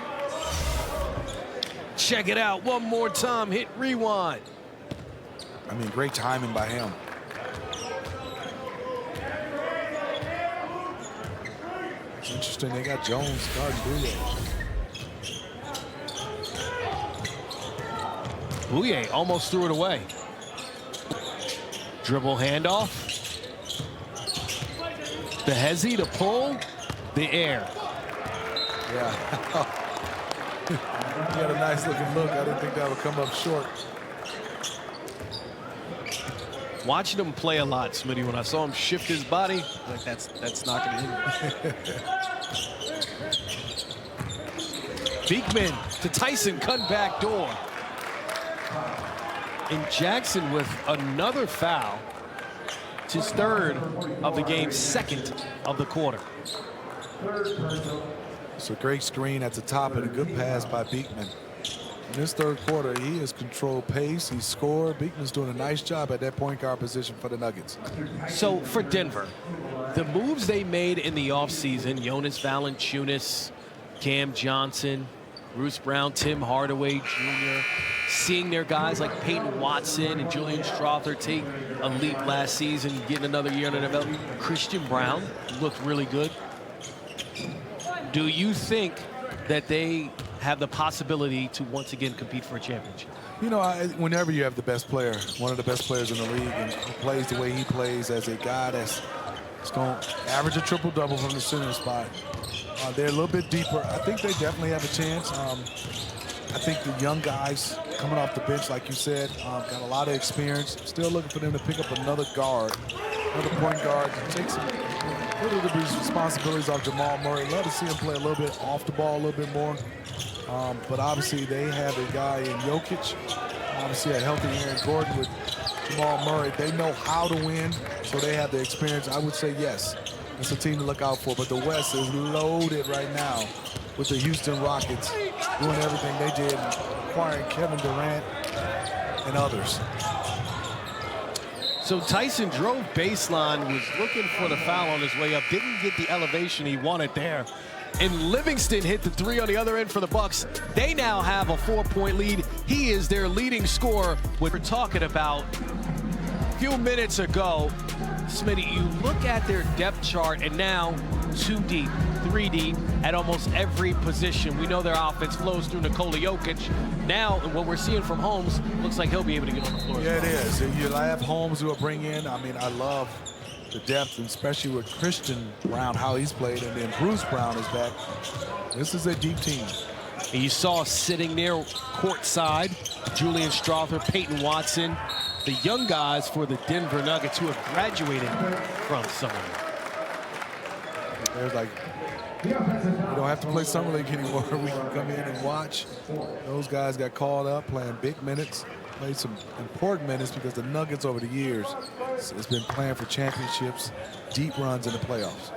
Check it out one more time, hit rewind. I mean, great timing by him. It's interesting, they got Jones guarding Bouye. Bouye almost threw it away. Dribble handoff. The hezzy to pull, the air. Yeah. He had a nice looking look. I didn't think that would come up short. Watching him play a lot, Smitty, when I saw him shift his body, like that's not going to hit him. Beekman to Tyson, cut back door. And Jackson with another foul. It's his third of the game, second of the quarter. It's a great screen at the top and a good pass by Beekman. In this third quarter, he has controlled pace. He scored. Beekman's doing a nice job at that point guard position for the Nuggets. So for Denver, the moves they made in the offseason, Jonas Valanciunas, Cam Johnson, Bruce Brown, Tim Hardaway Jr., seeing their guys like Peyton Watson and Julian Strawther take a leap last season, getting another year under the belt. Christian Brown looked really good. Do you think that they have the possibility to once again compete for a championship? You know, whenever you have the best player, one of the best players in the league, and who plays the way he plays as a guy that's going to average a triple-double from the center spot, they're a little bit deeper. I think they definitely have a chance. I think the young guys coming off the bench, like you said, got a lot of experience. Still looking for them to pick up another guard, another point guard, take some little bit of responsibilities off Jamal Murray. Love to see him play a little bit off the ball, a little bit more. But obviously they have a guy in Jokic, obviously a healthy Aaron Gordon with Jamal Murray. They know how to win, so they have the experience. I would say yes, it's a team to look out for. But the West is loaded right now with the Houston Rockets doing everything they did, acquiring Kevin Durant and others. So Tyson drove baseline, was looking for the foul on his way up, didn't get the elevation he wanted there. And Livingston hit the three on the other end for the Bucks. They now have a 4-point lead. He is their leading scorer. What we're talking about a few minutes ago, Smitty, you look at their depth chart and now 2 deep, 3 deep at almost every position. We know their offense flows through Nikola Jokic. Now, what we're seeing from Holmes, looks like he'll be able to get on the floor. Yeah, it is. You have Holmes who will bring in. I mean, I love the depth, and especially with Christian Brown, how he's played, and then Bruce Brown is back. This is a deep team. And you saw sitting there courtside, Julian Strawther, Peyton Watson, the young guys for the Denver Nuggets who have graduated from Summer League. There's like, we don't have to play Summer League anymore. We can come in and watch. Those guys got called up playing big minutes, played some important minutes because the Nuggets over the years has been playing for championships, deep runs in the playoffs.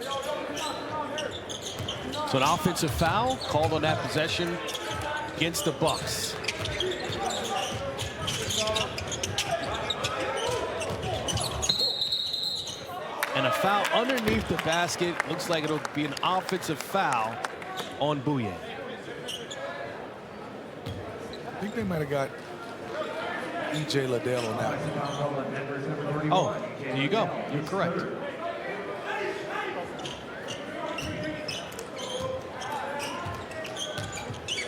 So an offensive foul called on that possession against the Bucks. And a foul underneath the basket. Looks like it'll be an offensive foul on Bouye. I think they might have got E.J. Liddell on that. Oh, there you go. You're correct.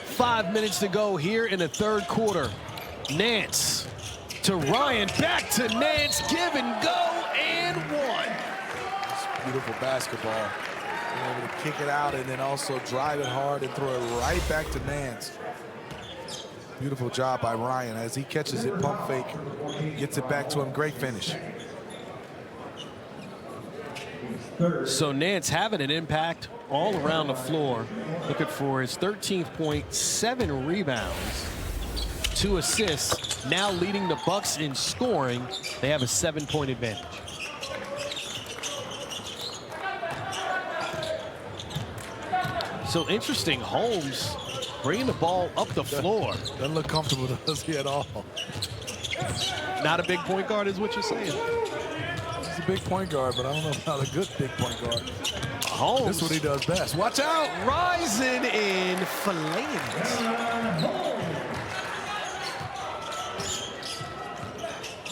Five minutes to go here in the third quarter. Nance to Ryan, back to Nance, give and go, and one. Beautiful basketball. Being able to kick it out and then also drive it hard and throw it right back to Nance. Beautiful job by Ryan as he catches it, pump fake, gets it back to him. Great finish. So Nance having an impact all around the floor, looking for his 13th point, 7 rebounds, 2 assists, now leading the Bucks in scoring. They have a 7-point advantage. So interesting, Holmes bringing the ball up the floor. Doesn't look comfortable, does he, at all? Not a big point guard is what you're saying. He's a big point guard, but I don't know about a good big point guard. Holmes. This is what he does best. Watch out! Rising in flames.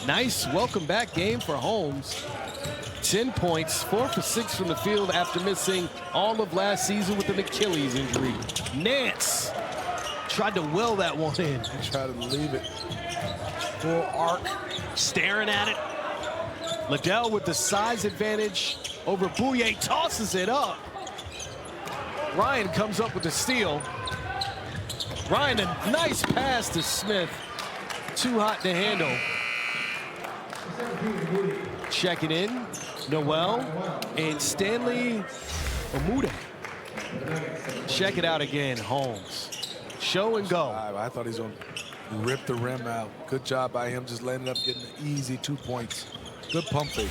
Nice welcome back game for Holmes. 10 points, 4 for 6 from the field after missing all of last season with an Achilles injury. Nance tried to will that one in. He tried to leave it full arc. Staring at it. Liddell with the size advantage over Bouye, tosses it up. Ryan comes up with the steal. Ryan, a nice pass to Smith. Too hot to handle. Checking in, Noel and Stanley Omude. Check it out again, Holmes. Show and go. I thought he's going to rip the rim out. Good job by him just landing up getting an easy 2 points. Good pump fake.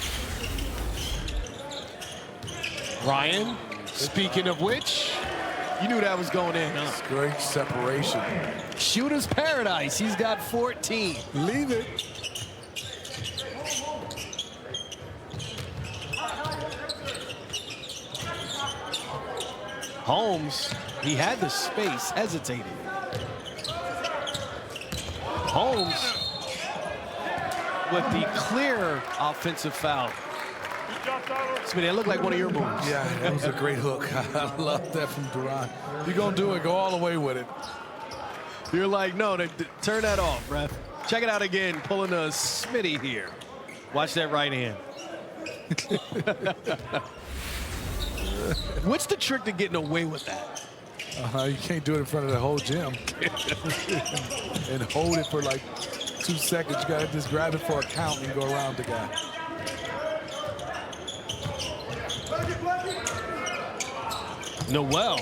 Ryan, speaking of which, you knew that was going in, huh? Great separation. Shooter's paradise. He's got 14. Leave it. Holmes, he had the space, hesitated. Holmes with the clear offensive foul. Smitty, that looked like one of your moves. Yeah, that was a great hook. I love that from Duran. You're going to do it, go all the way with it. You're like, no, turn that off, ref. Check it out again, pulling a Smitty here. Watch that right hand. What's the trick to getting away with that? You can't do it in front of the whole gym. And hold it for like 2 seconds. You got to just grab it for a count and go around the guy. Noel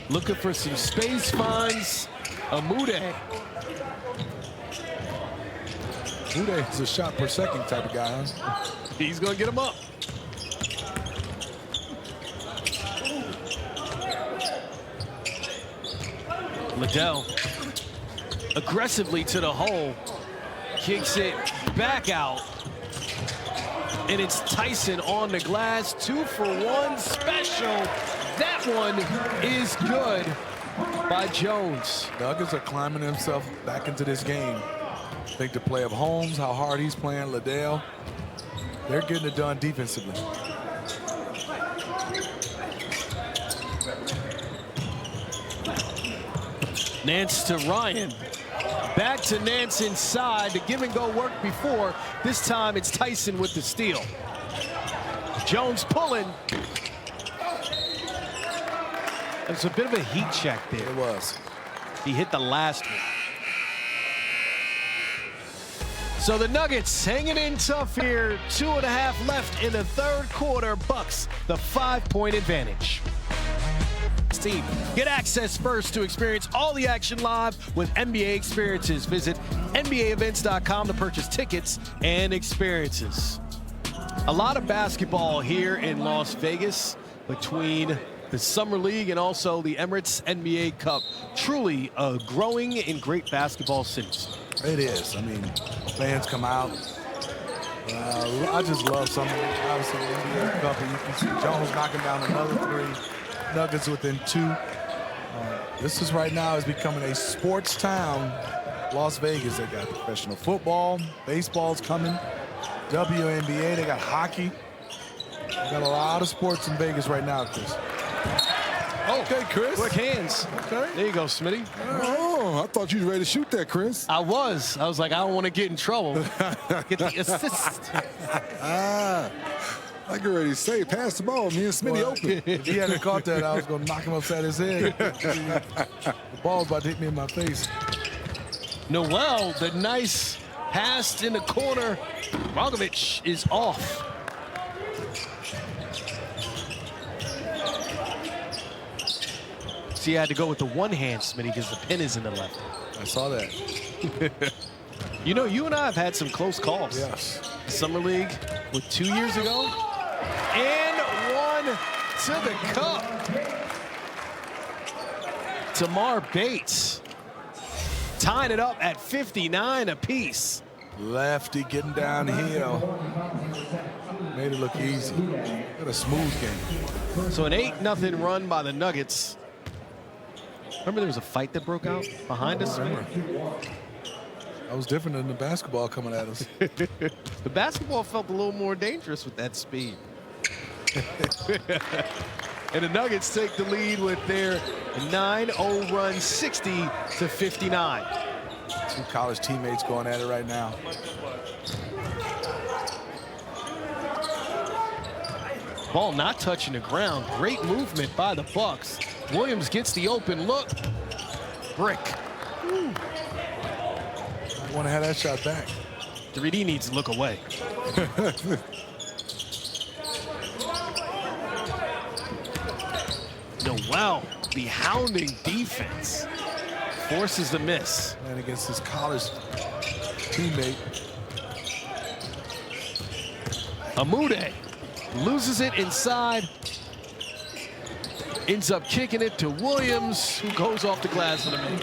looking for some space, finds Omude. Omude is a shot per second type of guy, huh? He's going to get him up. Liddell aggressively to the hole, kicks it back out, and it's Tyson on the glass. 2-for-1 special. That one is good by Jones. Nuggets are climbing themselves back into this game. I think the play of Holmes, how hard he's playing, Liddell, they're getting it done defensively. Nance to Ryan. Back to Nance inside. The give and go worked before. This time it's Tyson with the steal. Jones pulling. There's a bit of a heat check there. It was. He hit the last one. So the Nuggets hanging in tough here. 2.5 left in the third quarter. Bucks the 5-point advantage. Team. Get access first to experience all the action live with NBA experiences. Visit NBAevents.com to purchase tickets and experiences. A lot of basketball here in Las Vegas between the Summer League and also the Emirates NBA Cup. Truly a growing and great basketball city. It is. I mean, fans come out. I just love some, obviously, the NBA Cup. And you can see Jones knocking down another 3. Nuggets within 2. This is right now is becoming a sports town. Las Vegas, they got professional football, baseball's coming, WNBA, they got hockey. They got a lot of sports in Vegas right now, Chris. Okay, Chris. Quick hands. Okay. There you go, Smitty. Oh, I thought you were ready to shoot that, Chris. I was like, I don't want to get in trouble. Get the assist. I get ready to say, pass the ball. Me and Smitty open. If he hadn't caught that, I was going to knock him upside his head. The ball's about to hit me in my face. Noel, the nice pass in the corner. Rogovic is off. So you had to go with the one hand, Smitty, because the pin is in the left. I saw that. You know, you and I have had some close calls. Yes. Summer League with 2 years ago. And one to the cup. Tamar Bates tying it up at 59 apiece. Lefty getting downhill. Made it look easy. What a smooth game. So an 8-0 run by the Nuggets. Remember there was a fight that broke out behind us? That was different than the basketball coming at us. The basketball felt a little more dangerous with that speed. And the Nuggets take the lead with their 9-0 run, 60-59. 2 college teammates going at it right now. Ball not touching the ground. Great movement by the Bucks. Williams gets the open look. Brick. I want to have that shot back. 3D needs to look away. Noel, the hounding defense, forces the miss. And against his college teammate. Amude loses it inside. Ends up kicking it to Williams, who goes off the glass for the make.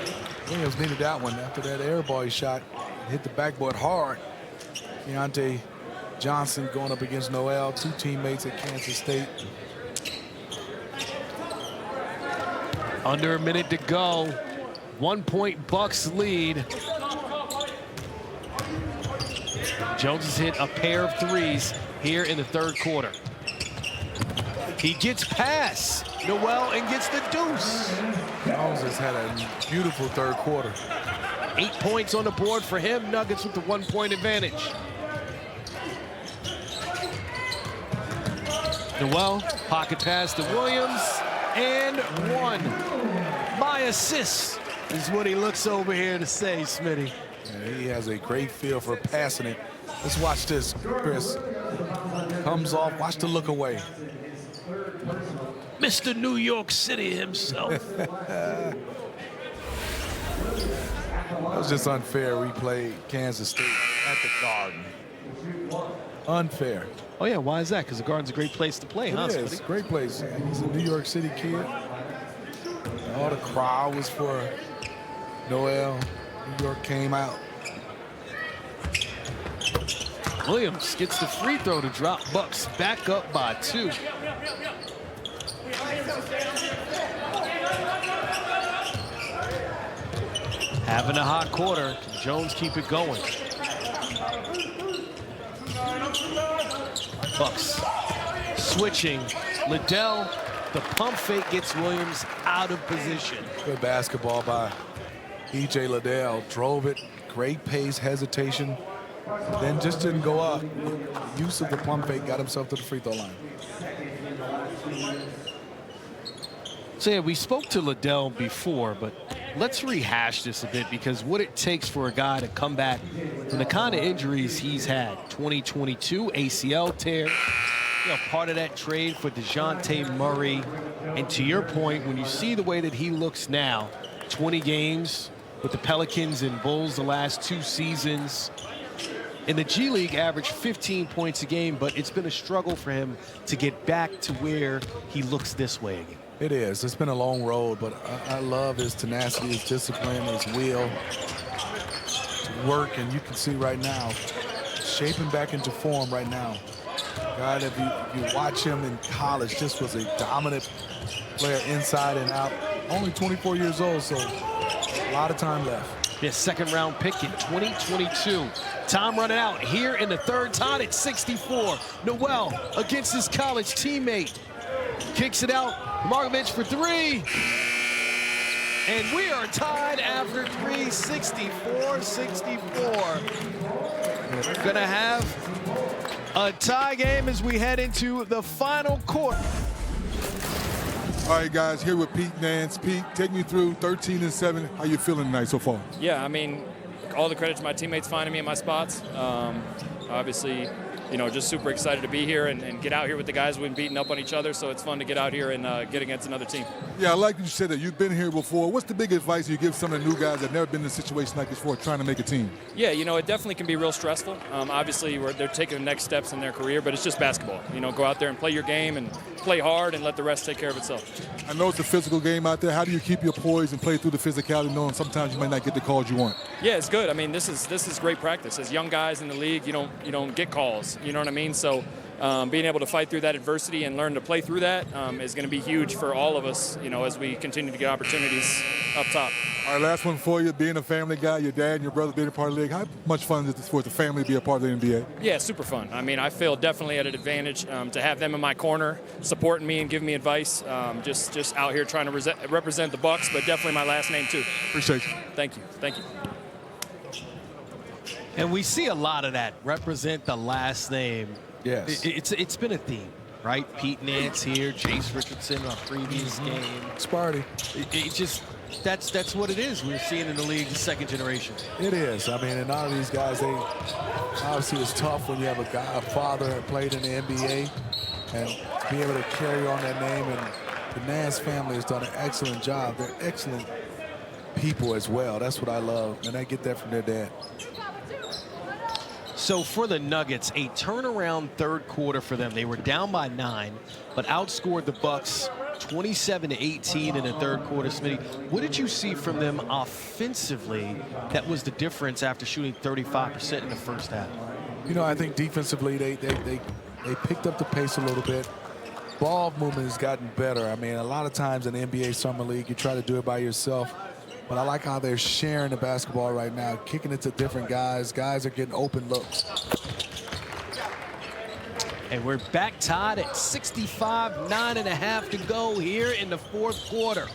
Williams needed that one after that air ball he shot. Hit the backboard hard. Keontae Johnson going up against Noel, two teammates at Kansas State. Under a minute to go. 1 point Bucks lead. Jones has hit a pair of threes here in the third quarter. He gets past Noel and gets the deuce. Jones has had a beautiful third quarter. 8 points on the board for him. Nuggets with the 1 point advantage. Noel, pocket pass to Williams, and one. My assist is what he looks over here to say, Smitty. And he has a great feel for passing it. Let's watch this, Chris. Comes off, watch the look away. Mr. New York City himself. That was just unfair. We played Kansas State at the Garden. Unfair. Oh, yeah, why is that? Because the Garden's a great place to play, huh, It is, Smitty? great place. He's a New York City kid. All the crowd was for Noel. New York came out. Williams gets the free throw to drop Bucks back up by 2. Having a hot quarter. Can Jones keep it going? Bucks switching. Liddell, the pump fake gets Williams out of position. Good basketball by E.J. Liddell. Drove it. Great pace, hesitation. Then just didn't go up. Use of the pump fake, got himself to the free throw line. So yeah, we spoke to Liddell before, but let's rehash this a bit, because what it takes for a guy to come back from the kind of injuries he's had. 2022 ACL tear, part of that trade for DeJounte Murray. And to your point, when you see the way that he looks now, 20 games with the Pelicans and Bulls the last 2 seasons. In the G League, averaged 15 points a game, but it's been a struggle for him to get back to where he looks this way again. It is. It's been a long road, but I love his tenacity, his discipline, his will to work. And you can see right now, shaping back into form right now. God, if you watch him in college, just was a dominant player inside and out. Only 24 years old, so a lot of time left. His second round pick in 2022. Time running out here in the third, tied at 64. Noel against his college teammate. Kicks it out. Markovic for 3. And we are tied after 3, 64-64. We're gonna have a tie game as we head into the final quarter. All right, guys, here with Pete Nance. Pete, take me through 13-7. How you feeling tonight so far? Yeah, I mean, all the credit to my teammates finding me in my spots. Obviously, just super excited to be here and get out here with the guys. We've been beating up on each other, so it's fun to get out here and get against another team. Yeah, I like that you said that you've been here before. What's the big advice you give some of the new guys that have never been in a situation like this before, trying to make a team? Yeah, it definitely can be real stressful. Obviously, they're taking the next steps in their career, but it's just basketball. Go out there and play your game and play hard and let the rest take care of itself. I know it's a physical game out there. How do you keep your poise and play through the physicality, knowing sometimes you might not get the calls you want? Yeah, it's good. I mean, this is great practice. As young guys in the league, you don't get calls. You know what I mean? So being able to fight through that adversity and learn to play through that is going to be huge for all of us, as we continue to get opportunities up top. All right, last one for you. Being a family guy, your dad and your brother being a part of the league, how much fun is it for the family to be a part of the NBA? Yeah, super fun. I mean, I feel definitely at an advantage to have them in my corner, supporting me and giving me advice. Just out here trying to represent the Bucks, but definitely my last name too. Appreciate you. Thank you. Thank you. And we see a lot of that, represent the last name. Yes. It's been a theme, right? Pete Nance here, Jace Richardson in our previous game. Sparty. It just, that's what it is we're seeing in the league, the second generation. It is. I mean, and all of these guys, they obviously it's tough when you have a father that played in the NBA and be able to carry on that name. And the Nance family has done an excellent job. They're excellent people as well. That's what I love, and I get that from their dad. So for the Nuggets, a turnaround third quarter for them. They were down by 9, but outscored the Bucks 27-18 in the third quarter. Smitty, what did you see from them offensively that was the difference after shooting 35% in the first half? You know, I think defensively they picked up the pace a little bit. Ball movement has gotten better. I mean, a lot of times in the NBA Summer League, you try to do it by yourself. But I like how they're sharing the basketball right now, kicking it to different guys. Guys are getting open looks. And we're back tied at 65, 9.5 to go here in the fourth quarter.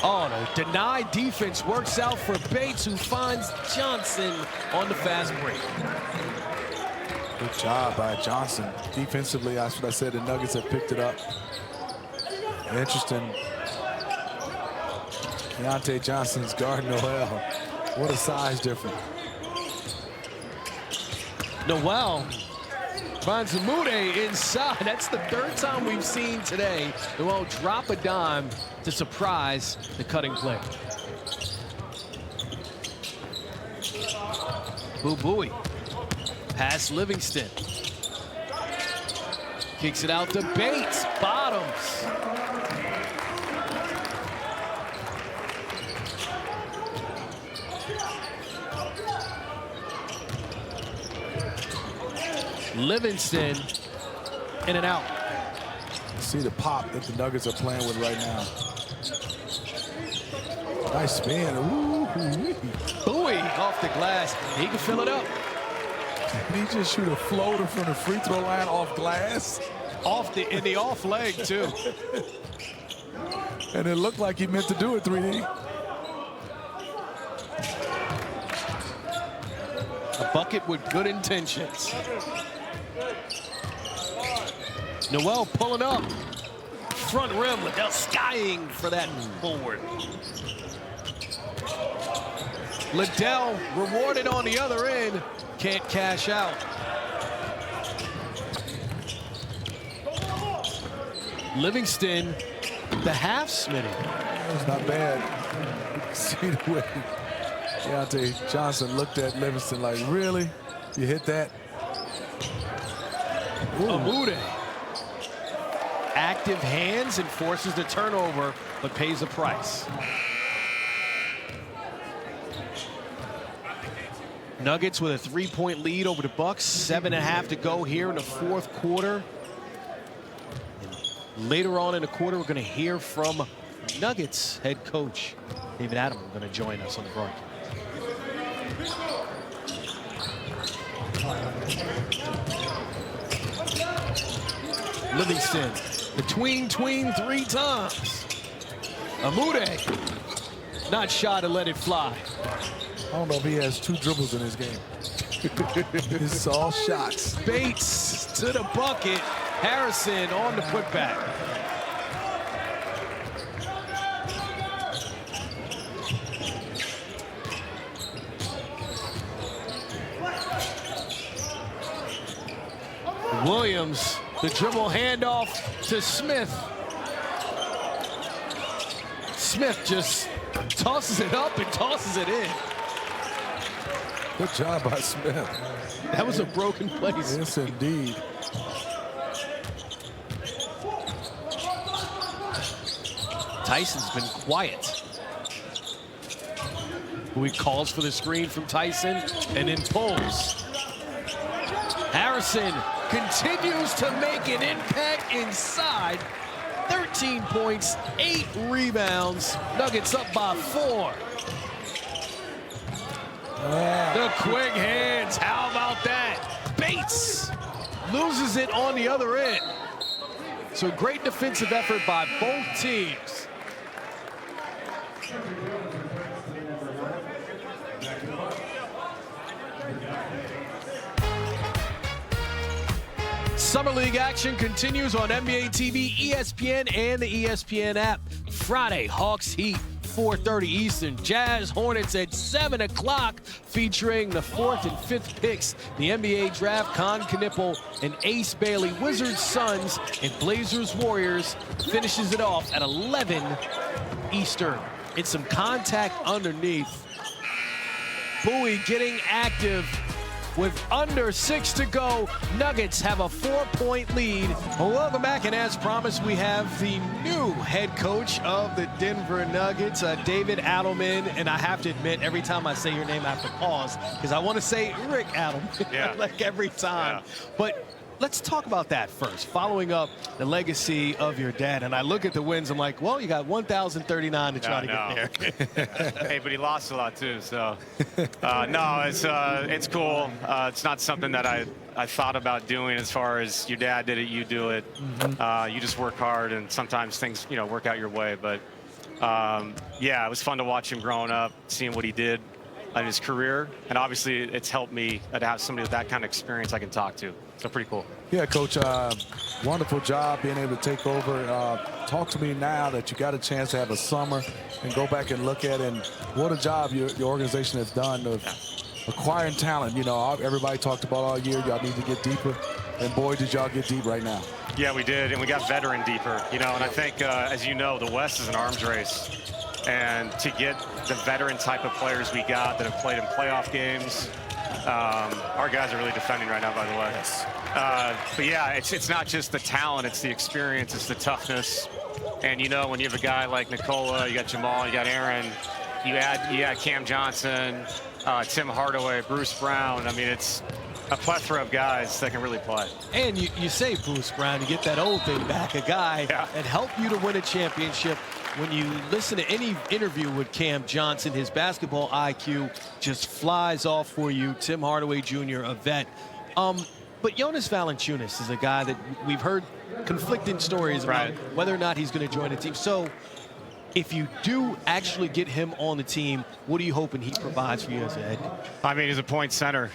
Oh, no, denied defense works out for Bates, who finds Johnson on the fast break. Good job by Johnson. Defensively, that's what I said, the Nuggets have picked it up. Interesting. Keontae Johnson's guarding Noel. What a size difference. Noel finds Umude inside. That's the third time we've seen today Noel drop a dime to surprise the cutting play. Boo Buie. Pass Livingston. Kicks it out to Bates. Bottoms. Livingston in and out. See the pop that the Nuggets are playing with right now. Nice spin. Ooh, Buie off the glass. He can fill it up. Did he just shoot a floater from the free throw line off glass? In the off leg, too. And it looked like he meant to do it, 3D. A bucket with good intentions. Noel pulling up. Front rim, Liddell skying for that forward. Liddell rewarded on the other end. Can't cash out. Livingston, the half, Smitty. It's not bad. See the way Keontae Johnson looked at Livingston like, really? You hit that? Umude. Active hands and forces the turnover, but pays a price. Nuggets with a 3-point lead over the Bucks. 7.5 to go here in the fourth quarter. And later on in the quarter, we're going to hear from Nuggets head coach David Adam. Going to join us on the broadcast. Livingston, between 3 times. Umude, not shy to let it fly. I don't know if he has 2 dribbles in his game. It's all shots. Bates to the bucket. Harrison on the putback. Williams, the dribble handoff to Smith. Smith just tosses it up and tosses it in. Good job by Smith. That was a broken play. Yes, indeed. Tyson's been quiet. He calls for the screen from Tyson and then pulls. Harrison continues to make an impact inside. 13 points, 8 rebounds. Nuggets up by 4. The quick hands, how about that? Bates loses it on the other end. So great defensive effort by both teams. Summer League action continues on NBA TV, ESPN, and the ESPN app. Friday, Hawks Heat, 4:30 Eastern. Jazz Hornets at 7 o'clock, featuring the 4th and 5th picks. The NBA draft, Con Knipple and Ace Bailey. Wizards Suns and Blazers Warriors finishes it off at 11 Eastern. It's some contact underneath. Bowie getting active with under 6 to go. Nuggets have a 4-point lead. Well, welcome back, and as promised, we have the new head coach of the Denver Nuggets, David Adelman. And I have to admit, every time I say your name, I have to pause because I want to say Rick Adelman, like every time. Yeah. But let's talk about that first, following up the legacy of your dad. And I look at the wins, I'm like, well, you got 1,039 to try to get there. Hey, but he lost a lot too, so. No, it's cool. It's not something that I thought about doing as far as your dad did it, you do it. You just work hard, and sometimes things, work out your way. But, yeah, it was fun to watch him growing up, seeing what he did in his career. And obviously, it's helped me to have somebody with that kind of experience I can talk to. So pretty cool. Yeah, Coach, wonderful job being able to take over. Talk to me now that you got a chance to have a summer and go back and look at it. And what a job your organization has done of acquiring talent. Everybody talked about all year, y'all need to get deeper. And boy, did y'all get deep right now. Yeah, we did, and we got veteran deeper. And I think, as you know, the West is an arms race. And to get the veteran type of players we got that have played in playoff games, our guys are really defending right now, by the way. Yes. But yeah, it's not just the talent, it's the experience, it's the toughness. And when you have a guy like Nikola, you got Jamal, you got Aaron, you add Cam Johnson, Tim Hardaway, Bruce Brown. I mean, it's a plethora of guys that can really play. And you say Bruce Brown, you get that old thing back, a guy that helped you to win a championship. When you listen to any interview with Cam Johnson, his basketball IQ just flies off for you. Tim Hardaway Jr., a vet. But Jonas Valanciunas is a guy that we've heard conflicting stories about whether or not he's going to join the team. So if you do actually get him on the team, what are you hoping he provides for you as a head? I mean, he's a point center.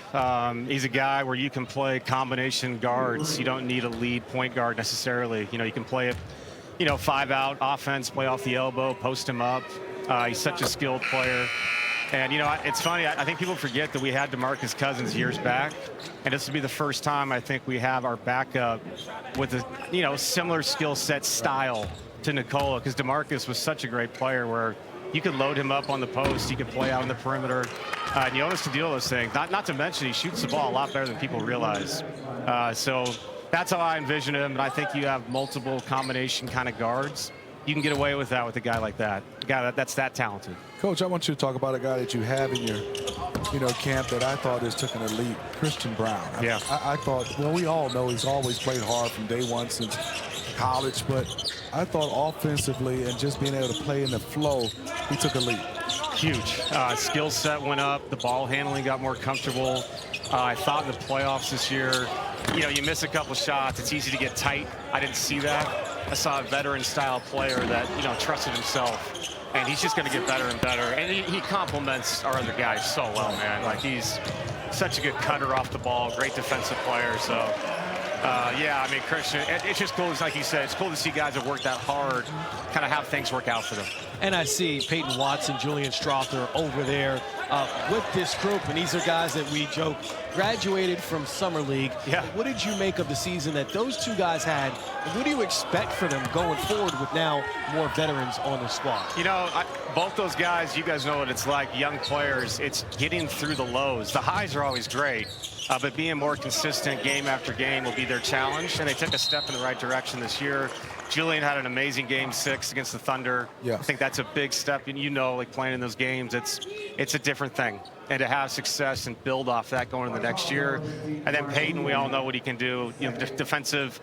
He's a guy where you can play combination guards. You don't need a lead point guard necessarily. You can play it. 5-out offense, play off the elbow, post him up. He's such a skilled player. And, it's funny, I think people forget that we had DeMarcus Cousins years back. And this will be the first time I think we have our backup with a, similar skill set style to Nikola, because DeMarcus was such a great player where you could load him up on the post, he could play out on the perimeter. And Jonas can do those things. Not to mention he shoots the ball a lot better than people realize. So that's how I envision him, and I think you have multiple combination kind of guards. You can get away with that with a guy like that, a guy that's that talented. Coach, I want you to talk about a guy that you have in your, camp that I thought has taken a leap, Christian Braun. I thought, well, we all know he's always played hard from day one since college, but I thought offensively and just being able to play in the flow, he took a leap. Huge. Skill set went up. The ball handling got more comfortable. I thought in the playoffs this year, you miss a couple shots, it's easy to get tight. I didn't see that. I saw a veteran-style player that, trusted himself, and he's just going to get better and better. And he complements our other guys so well, man. Like, he's such a good cutter off the ball, great defensive player. So, yeah, I mean, Christian, it's just cool, like you said, it's cool to see guys that work that hard kind of have things work out for them. And I see Peyton Watson, Julian Strother over there with this group, and these are guys that we joke graduated from Summer League. Yeah. What did you make of the season that those two guys had, and what do you expect for them going forward with now more veterans on the squad? Both those guys, you guys know what it's like, young players, it's getting through the lows. The highs are always great, but being more consistent game after game will be their challenge, and they took a step in the right direction this year. Julian had an amazing Game 6 against the Thunder. Yeah. I think that's a big step, and like playing in those games, it's a different thing. And to have success and build off that going into the next year. And then Peyton, we all know what he can do. Defensive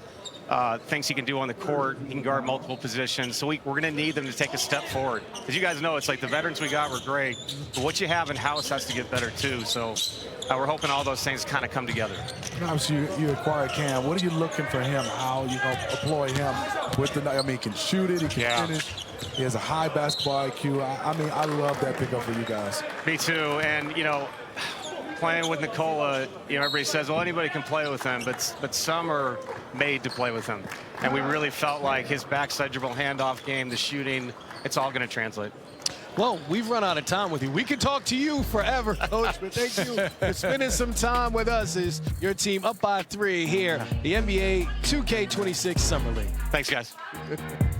things he can do on the court. He can guard multiple positions. So we're going to need them to take a step forward. As you guys know, it's like the veterans we got were great, but what you have in-house has to get better too. So we're hoping all those things kind of come together. Obviously, you acquired Cam. What are you looking for him? How you going to employ him with the? I mean, he can shoot it. He can finish. He has a high basketball IQ. I mean, I love that pickup for you guys. Me too. And playing with Nikola, you know, everybody says, well, anybody can play with him, but some are made to play with him. And we really felt like his backside dribble handoff game, the shooting, it's all going to translate. Well, we've run out of time with you. We could talk to you forever, Coach, but thank you for spending some time with us as your team up by 3 here, the NBA 2K26 Summer League. Thanks, guys.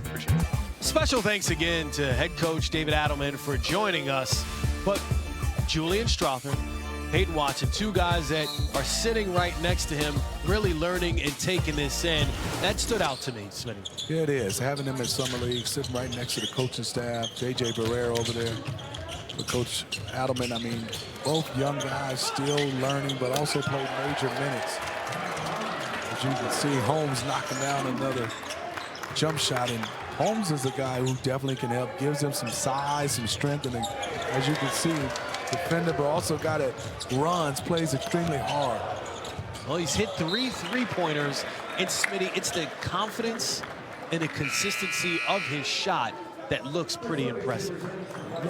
Appreciate it. Special thanks again to head coach David Adelman for joining us. But Julian Strother, Peyton Watson, 2 guys that are sitting right next to him, really learning and taking this in. That stood out to me, Smitty. Yeah, it is. Having them in Summer League, sitting right next to the coaching staff, J.J. Barrera over there. But Coach Adelman, I mean, both young guys still learning, but also played major minutes. As you can see, Holmes knocking down another jump shot. And Holmes is a guy who definitely can help, gives him some size, some strength, and as you can see, defender, but also got it, runs, plays extremely hard. Well, he's hit 3 3-pointers, and Smitty, it's the confidence and the consistency of his shot that looks pretty impressive.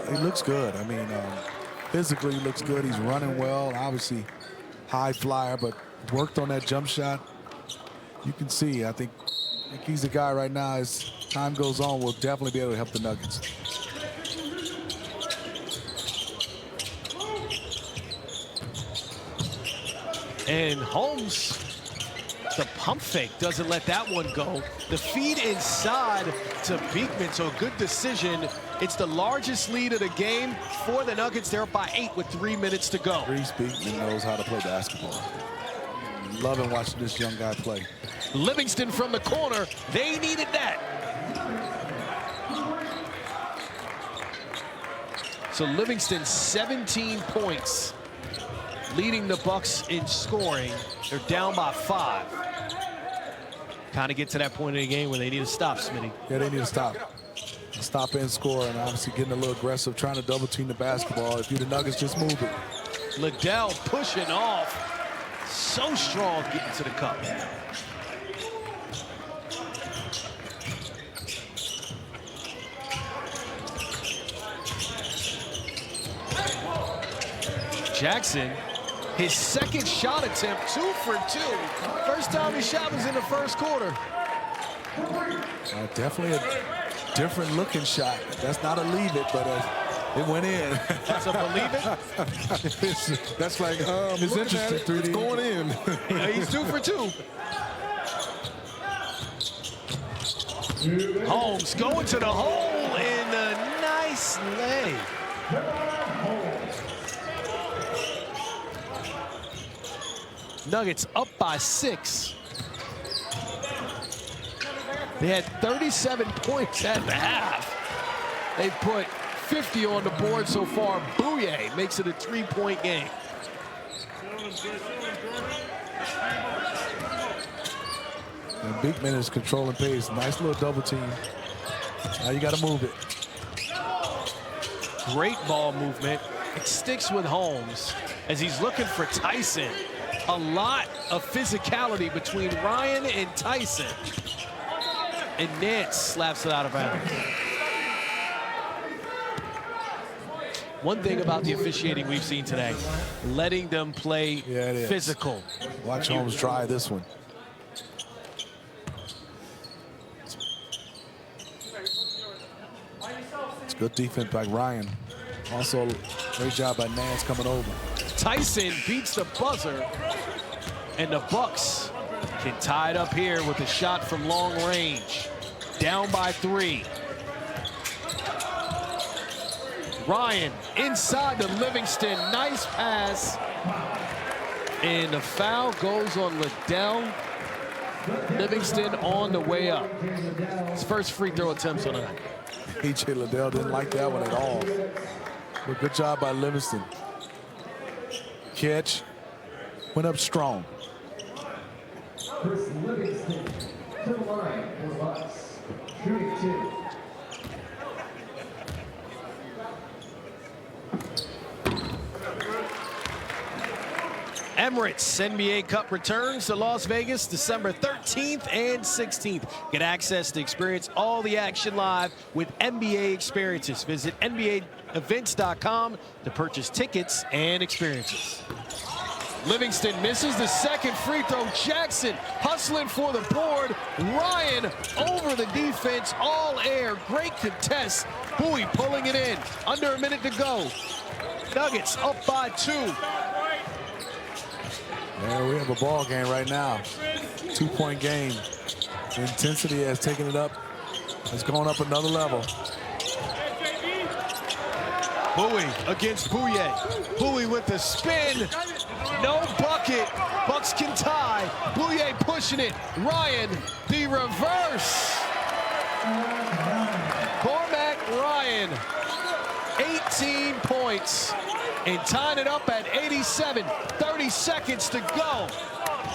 He looks good. I mean, physically he looks good. He's running well, obviously high flyer, but worked on that jump shot. You can see, I think he's the guy right now, as time goes on, will definitely be able to help the Nuggets. And Holmes, the pump fake, doesn't let that one go. The feed inside to Beekman, so a good decision. It's the largest lead of the game for the Nuggets. They're up by 8 with 3 minutes to go. Reese Beekman knows how to play basketball. Loving watching this young guy play. Livingston from the corner, they needed that. So Livingston, 17 points. Leading the Bucks in scoring. They're down by 5. Kind of get to that point in the game where they need to stop, Smitty. Yeah, they need to stop. Stop and score, and obviously getting a little aggressive, trying to double team the basketball. If you're the Nuggets, just move it. Liddell pushing off. So strong getting to the cup. Jackson, his second shot attempt, 2 for 2. First time he shot was in the first quarter. Definitely a different looking shot. That's not a leave it, but it went in. That's a believe it. That's like, it's interesting. it, it's going in. Yeah, he's 2 for 2. Holmes going to the hole in a nice lay. Nuggets up by 6. They had 37 points at the half. They put 50 on the board so far. Bouye makes it a 3-point game. And Beekman is controlling pace. Nice little double team. Now you got to move it. Great ball movement. It sticks with Holmes as he's looking for Tyson. A lot of physicality between Ryan and Tyson. And Nance slaps it out of bounds. One thing about the officiating we've seen today, letting them play physical. Watch Holmes try this one. It's good defense by Ryan. Also, great job by Nance coming over. Tyson beats the buzzer, and the Bucks can tie it up here with a shot from long range. Down by 3. Ryan inside to Livingston. Nice pass. And the foul goes on Liddell. Livingston on the way up. His first free throw attempts on the night. A.J. Liddell didn't like that one at all. But good job by Livingston. Catch. Went up strong. Chris Livingston to the line for the Bucks. Shooting 2. Emirates NBA Cup returns to Las Vegas December 13th and 16th. Get access to experience all the action live with NBA experiences. Visit NBAevents.com to purchase tickets and experiences. Livingston misses the second free throw. Jackson hustling for the board. Ryan over the defense, all air. Great contest. Bowie pulling it in. Under a minute to go. Nuggets up by 2. Yeah, we have a ball game right now. 2-point game. Intensity has taken it up. It's going up another level. Bowie against Bouye. Bowie with the spin. No bucket. Bucks can tie. Bouye pushing it. Ryan, the reverse. Cormac Ryan, 18 points. And tying it up at 87. 30 seconds to go.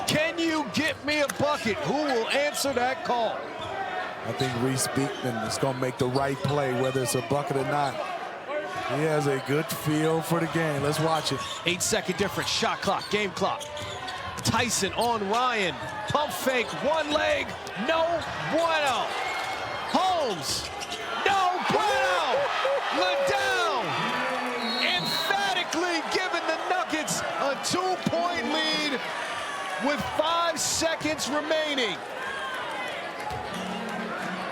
Can you get me a bucket? Who will answer that call? I think Reese Beekman is going to make the right play, whether it's a bucket or not. He has a good feel for the game. Let's watch it. 8-second difference. Shot clock, game clock. Tyson on Ryan. Pump fake, one leg. No bueno. Holmes. No bueno. Liddell emphatically giving the Nuggets a 2-point lead with 5 seconds remaining.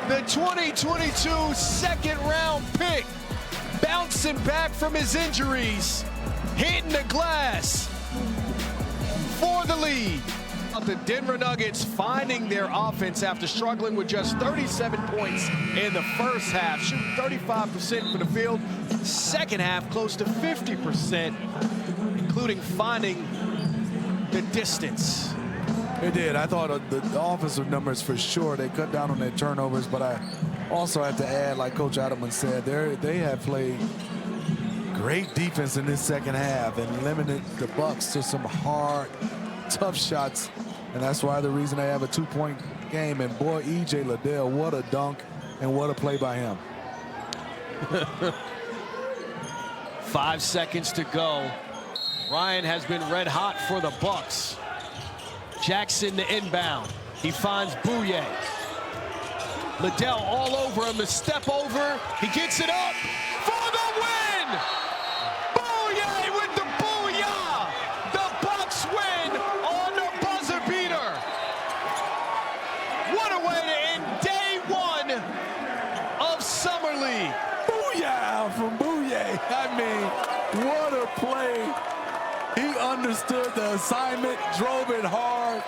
The 2022 second round pick bouncing back from his injuries, hitting the glass for the lead. The Denver Nuggets finding their offense after struggling with just 37 points in the first half, shooting 35% from the field. Second half, close to 50%, including finding the distance. They did. I thought the offensive numbers for sure. They cut down on their turnovers, but I also have to add, like Coach Adelman said, they have played great defense in this second half and limited the Bucks to some hard, tough shots. And that's why the reason they have a 2-point game. And boy, E.J. Liddell, what a dunk and what a play by him. 5 seconds to go. Ryan has been red hot for the Bucks. Jackson to inbound. He finds Bouye. Liddell all over him, the step over. He gets it up for the win! Bouye with the booyah! The Bucks win on the buzzer beater. What a way to end day 1 of Summer League. Booyah from Bouye. I mean, what a play. He understood the assignment, drove it hard,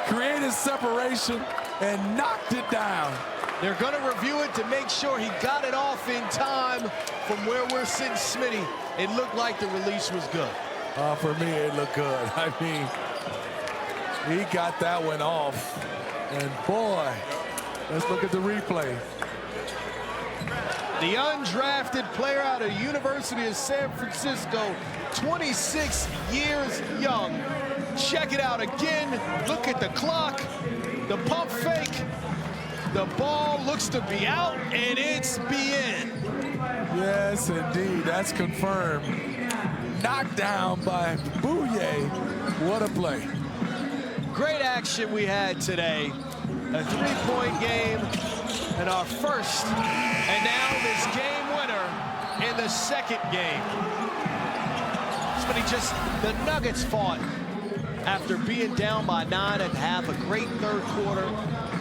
created separation, and knocked it down. They're going to review it to make sure he got it off in time. From where we're sitting, Smitty, it looked like the release was good. For me, it looked good. I mean, he got that one off. And boy, let's look at the replay. The undrafted player out of University of San Francisco, 26 years young. Check it out again. Look at the clock. The pump fake. The ball looks to be out, and it's bien. Yes, indeed. That's confirmed. Knocked down by Bouye. What a play. Great action we had today. A 3-point game and our first, and now this game winner in the second game. But the Nuggets fought after being down by 9 at half. A great third quarter.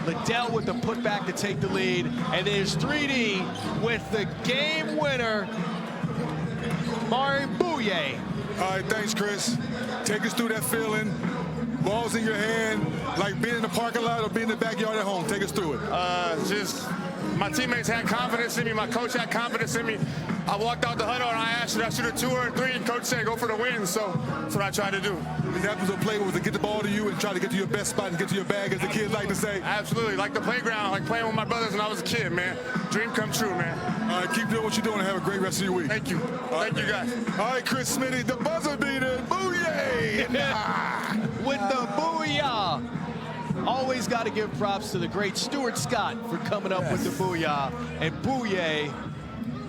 Liddell with the putback to take the lead. And there's 3D with the game winner, Mari Bouye. All right, thanks, Chris. Take us through that feeling. Ball's in your hand, like being in the parking lot or being in the backyard at home. Take us through it. Just my teammates had confidence in me. My coach had confidence in me. I walked out the huddle and I asked, should I shoot a 2 or a 3? And coach said, go for the win. So that's what I tried to do. That was a play was to get the ball to you and try to get to your best spot and get to your bag, as the kids like to say. Absolutely. Like the playground, like playing with my brothers when I was a kid, man. Dream come true, man. All right, keep doing what you're doing and have a great rest of your week. Thank you. Thank you, guys. All right, Chris Smitty, the buzzer beater, Bouye! With the booyah. Always got to give props to the great Stuart Scott for coming up with the booyah. And Bouye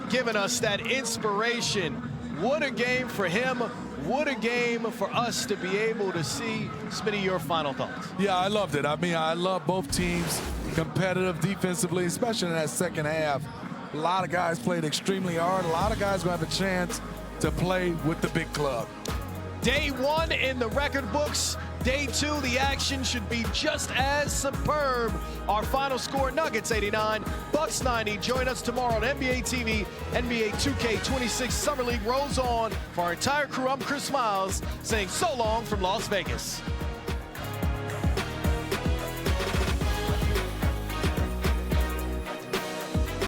giving us that inspiration. What a game for him. what a game for us to be able to see. Smitty, your final thoughts? Yeah, I loved it. I mean, I love both teams, competitive defensively, especially in that second half. A lot of guys played extremely hard. A lot of guys will have a chance to play with the big club. Day one in the record books. Day two, the action should be just as superb. Our final score, Nuggets 89, Bucks 90. Join us tomorrow on NBA TV. NBA 2K26 Summer League rolls on. For our entire crew, I'm Chris Miles saying so long from Las Vegas.